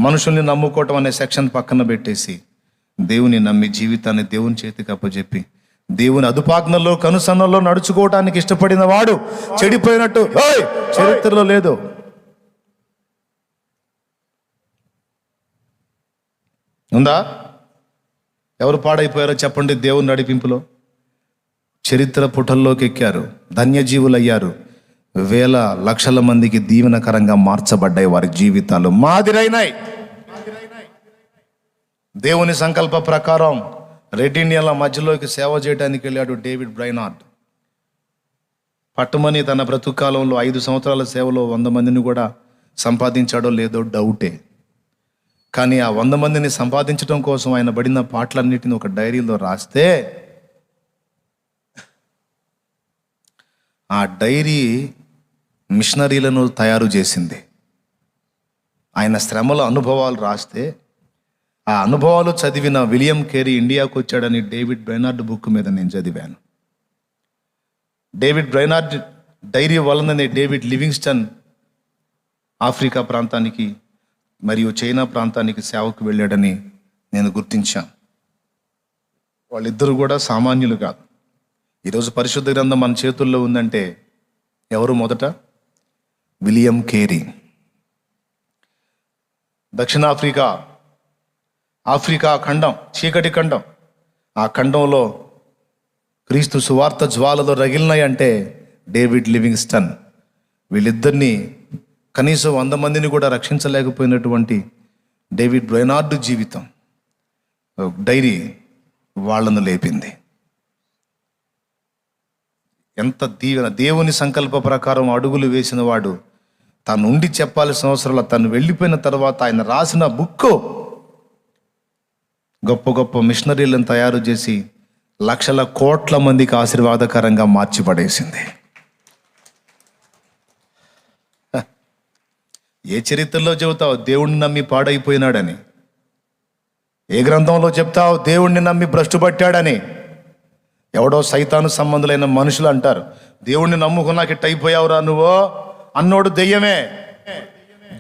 A: మనుషుల్ని నమ్ముకోవటం అనే సెక్షన్ పక్కన పెట్టేసి, దేవుని నమ్మి జీవితాన్ని దేవుని చేతికి అప్పచెప్పి దేవుని అదుపాజ్ఞల్లో కనుసన్నల్లో నడుచుకోవటానికి ఇష్టపడిన వాడు చెడిపోయినట్టు చరిత్రలో లేదు. ఉందా? ఎవరు పాడైపోయారో చెప్పండి. దేవుని నడిపింపులో చరిత్ర పుటల్లోకి ఎక్కారు, ధన్యజీవులయ్యారు, వేల లక్షల మందికి దీవెనకరంగా మార్చబడ్డాయి వారి జీవితాలు, మాదిరైనాయి. దేవుని సంకల్ప ప్రకారం రెడ్ ఇండియన్ల మధ్యలోకి సేవ చేయడానికి వెళ్ళాడు డేవిడ్ బ్రైనార్డ్. పట్టుమని తన బ్రతుకాలంలో 5 సంవత్సరాల సేవలో 100 మందిని కూడా సంపాదించాడో లేదో డౌటే. కానీ ఆ 100 మందిని సంపాదించడం కోసం ఆయన పడిన పాటలన్నిటిని ఒక డైరీలో రాస్తే ఆ డైరీ మిషనరీలను తయారు చేసింది. ఆయన శ్రమల అనుభవాలు రాస్తే ఆ అనుభవాలు చదివిన విలియం కేరీ ఇండియాకు వచ్చాడని డేవిడ్ బ్రైనార్డ్ బుక్ మీద నేను చదివాను. డేవిడ్ బ్రైనార్డ్ డైరీ వలననే డేవిడ్ లివింగ్స్టన్ ఆఫ్రికా ప్రాంతానికి మరియు చైనా ప్రాంతానికి సేవకు వెళ్ళాడని నేను గుర్తించాను. వాళ్ళిద్దరూ కూడా సామాన్యులు కాదు. ఈరోజు పరిశుద్ధ గ్రంథం మన చేతుల్లో ఉందంటే ఎవరు మొదట? William Carey. దక్షిణాఫ్రికా, ఆఫ్రికా ఖండం, చీకటి ఖండం. ఆ ఖండంలో క్రీస్తు సువార్త జ్వాలలో రగిలినాయంటే డేవిడ్ లివింగ్స్టన్. వీళ్ళిద్దరినీ కనీసం 100 మందిని కూడా రక్షించలేకపోయినటువంటి డేవిడ్ బ్రైనార్డ్ జీవితం, డైరీ వాళ్ళను లేపింది. ఎంత దీవెన! దేవుని సంకల్ప ప్రకారం అడుగులు వేసిన వాడు తాను ఉండి చెప్పాల్సిన అవసరంలో తను వెళ్ళిపోయిన తర్వాత ఆయన రాసిన బుక్ గొప్ప గొప్ప మిషనరీలను తయారు చేసి లక్షల కోట్ల మందికి ఆశీర్వాదకరంగా మార్చిపడేసింది. ఏ చరిత్రలో చెబుతావు దేవుణ్ణి నమ్మి పాడైపోయినాడని? ఏ గ్రంథంలో చెప్తావు దేవుణ్ణి నమ్మి భ్రష్టు పట్టాడని? ఎవడో సైతాను సంబంధులైన మనుషులు అంటారు, దేవుణ్ణి నమ్ముకున్నాక ఇట్ట అయిపోయావురా నువ్వు అన్నోడు దెయ్యమే.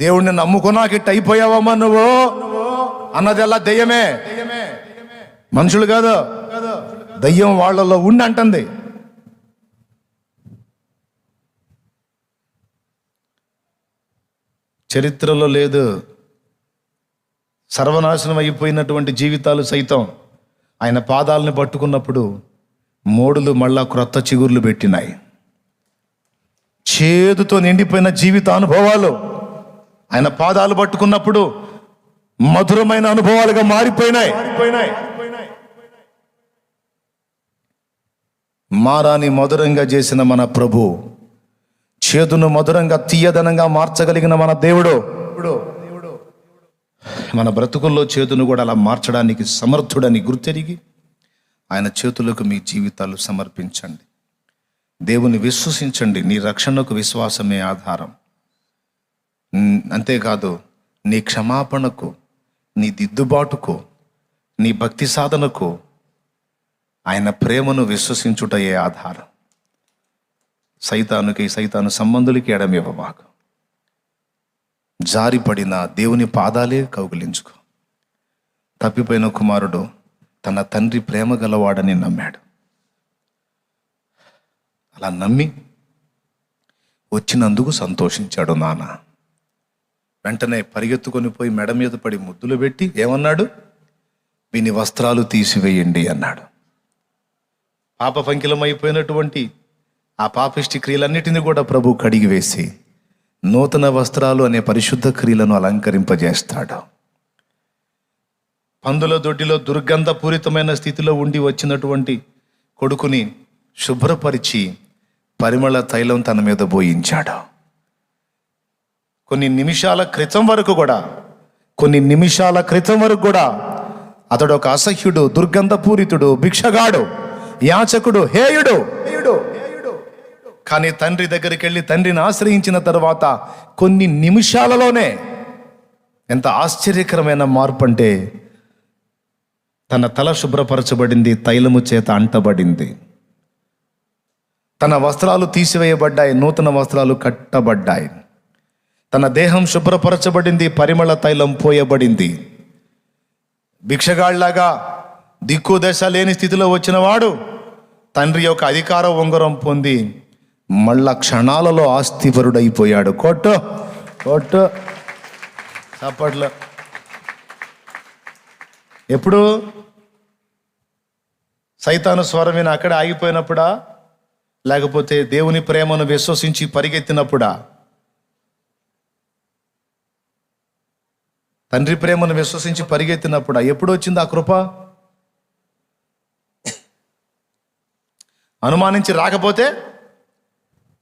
A: దేవుణ్ణి నమ్ముకున్నాక ఇట్ట అయిపోయావమ్మా నువ్వు అన్నదెల్లా దెయ్యమే, మనుషులు కాదు. దయ్యం వాళ్ళలో ఉండి అంటుంది. చరిత్రలో లేదు. సర్వనాశనం అయిపోయినటువంటి జీవితాలు సైతం ఆయన పాదాలను పట్టుకున్నప్పుడు మోడులు మళ్ళా క్రొత్త చిగుర్లు పెట్టినాయి. చేదుతో నిండిపోయిన జీవిత అనుభవాలు ఆయన పాదాలు పట్టుకున్నప్పుడు మధురమైన అనుభవాలుగా మారిపోయినాయి. మారాని మధురంగా చేసిన మన ప్రభు, చేదును మధురంగా తీయదనంగా మార్చగలిగిన మన దేవుడు మన బ్రతుకుల్లో చేదును కూడా అలా మార్చడానికి సమర్థుడని గుర్తెరిగి ఆయన చేతులకు మీ జీవితాలు సమర్పించండి. దేవుని విశ్వసించండి. నీ రక్షణకు విశ్వాసమే ఆధారం. అంతేకాదు, నీ క్షమాపణకు, నీ దిద్దుబాటుకు, నీ భక్తి సాధనకు ఆయన ప్రేమను విశ్వసించుటయే ఆధారం. సైతాను సంబంధులకి ఎడమివ్వబాకు. జారిపడిన దేవుని పాదాలే కౌగిలించుకో. తప్పిపోయిన కుమారుడు తన తండ్రి ప్రేమ గలవాడని నమ్మాడు. అలా నమ్మి వచ్చినందుకు సంతోషించాడు నాన్న. వెంటనే పరిగెత్తుకొని పోయి మెడ మీద పడి ముద్దులు పెట్టి ఏమన్నాడు? వీని వస్త్రాలు తీసివేయండి అన్నాడు. పాప పంకిలమైపోయినటువంటి ఆ పాపిష్టి క్రియలన్నిటిని కూడా ప్రభు కడిగివేసి నూతన వస్త్రాలు అనే పరిశుద్ధ క్రియలను అలంకరింపజేస్తాడు. పందుల దొడ్డిలో దుర్గంధపూరితమైన స్థితిలో ఉండి వచ్చినటువంటి కొడుకుని శుభ్రపరిచి పరిమళ తైలం తన మీద పోయించాడు. కొన్ని నిమిషాల క్రితం వరకు కూడా అతడు ఒక అసహ్యుడు, దుర్గంధపూరితుడు, భిక్షగాడు, యాచకుడు, హేయుడు. కానీ తండ్రి దగ్గరికి వెళ్ళి తండ్రిని ఆశ్రయించిన తర్వాత కొన్ని నిమిషాలలోనే ఎంత ఆశ్చర్యకరమైన మార్పు అంటే, తన తల శుభ్రపరచబడింది, తైలము చేత అంటబడింది, తన వస్త్రాలు తీసివేయబడ్డాయి, నూతన వస్త్రాలు కట్టబడ్డాయి, తన దేహం శుభ్రపరచబడింది, పరిమళ తైలం పోయబడింది. భిక్షగాళ్లాగా దిక్కు దశ లేని స్థితిలో వచ్చిన వాడు తండ్రి యొక్క అధికార ఉంగరం పొంది మళ్ళా క్షణాలలో ఆస్తిపరుడైపోయాడు. కొట్టు చప్పట్లో. ఎప్పుడు? సైతాను స్వరం విని అక్కడే ఆగిపోయినప్పుడా, లేకపోతే దేవుని ప్రేమను విశ్వసించి పరిగెత్తినప్పుడా? తండ్రి ప్రేమను విశ్వసించి పరిగెత్తినప్పుడా? ఎప్పుడు వచ్చింది ఆ కృప? అనుమానించి రాకపోతే,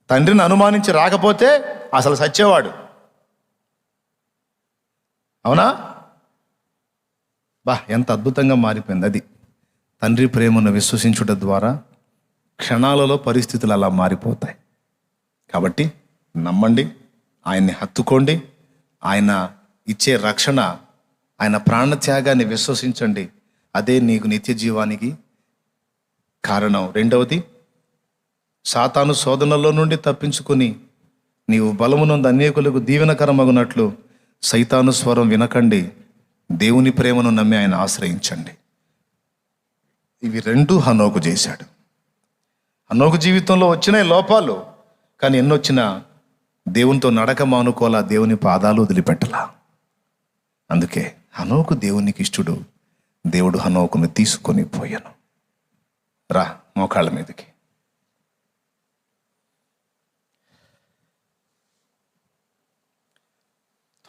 A: తండ్రిని అనుమానించి రాకపోతే అసలు సచ్చేవాడు. అవునా? ఎంత అద్భుతంగా మారిపోయింది. అది తండ్రి ప్రేమను విశ్వసించుట ద్వారా క్షణాలలో పరిస్థితులు అలా మారిపోతాయి. కాబట్టి నమ్మండి, ఆయన్ని హత్తుకోండి, ఆయన ఇచ్చే రక్షణ, ఆయన ప్రాణత్యాగాన్ని విశ్వసించండి. అదే నీకు నిత్య జీవానికి కారణం. రెండవది, సాతాను శోధనలో నుండి తప్పించుకొని నీవు బలమునందు అనేకులకు దీవెనకరమగునట్లు సైతాను స్వరం వినకండి, దేవుని ప్రేమను నమ్మి ఆయన ఆశ్రయించండి. ఇవి రెండు హనోకు చేశాడు. హనోకు జీవితంలో వచ్చినాయి లోపాలు, కానీ ఎన్నొచ్చినా దేవునితో నడక మానుకోలా, దేవుని పాదాలు వదిలిపెట్టలా. అందుకే హనోకు దేవునికి ఇష్టడు. దేవుడు హనోకును తీసుకొని పోయాను. రా మోకాళ్ళ మీదకి.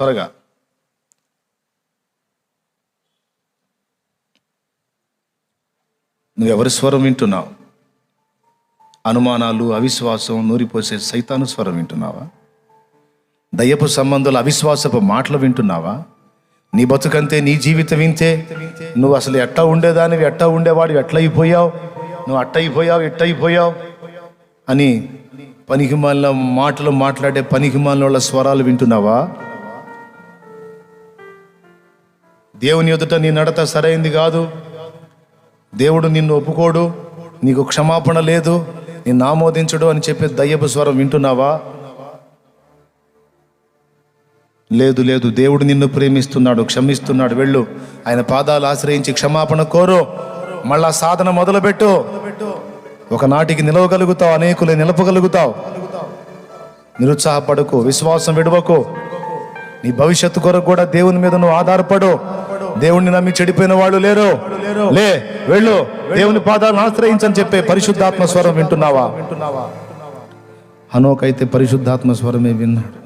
A: త్వరగా నువ్వెవరి స్వరం వింటున్నావు? అనుమానాలు, అవిశ్వాసం నూరిపోసే సైతాను స్వరం వింటున్నావా? దయ్యపు సంబంధాల అవిశ్వాసపు మాటలు వింటున్నావా? నీ బతుకంతే, నీ జీవితం వింతే నువ్వు అసలు ఎట్టా ఉండేదానివి, ఎట్టా ఉండేవాడు, ఎట్లయిపోయావు, నువ్వు అట్టయిపోయావు, ఎట్టయిపోయావు అని పనికిమాలిన మాటలు మాట్లాడే పనికిమాలిన స్వరాలు వింటున్నావా? దేవుని ఎదుట నీ నడత సరైంది కాదు, దేవుడు నిన్ను ఒప్పుకోడు, నీకు క్షమాపణ లేదు, నిన్ను ఆమోదించడు అని చెప్పే దయ్యపు స్వరం వింటున్నావా? లేదు లేదు, దేవుడు నిన్ను ప్రేమిస్తున్నాడు, క్షమిస్తున్నాడు. వెళ్ళు, ఆయన పాదాలు ఆశ్రయించి క్షమాపణ కోరు, మళ్ళా సాధన మొదలుపెట్టు. ఒకనాటికి నిలవగలుగుతావు, అనేకులే నిలపగలుగుతావు. నిరుత్సాహపడకు, విశ్వాసం విడవకు. నీ భవిష్యత్తు కొరకు కూడా దేవుని మీద నువ్వు ఆధారపడు. దేవుణ్ణి నమ్మి చెడిపోయిన వాళ్ళు లేరు. వెళ్ళు, దేవుని పాదాలను ఆశ్రయించని చెప్పే పరిశుద్ధాత్మ స్వరం వింటున్నావా? హనోకైతే పరిశుద్ధాత్మ స్వరమే విన్నాడు.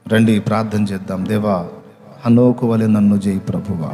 A: రండి ప్రార్థన చేద్దాం. దేవా, హనోకు వలె నన్ను చేయి ప్రభువా.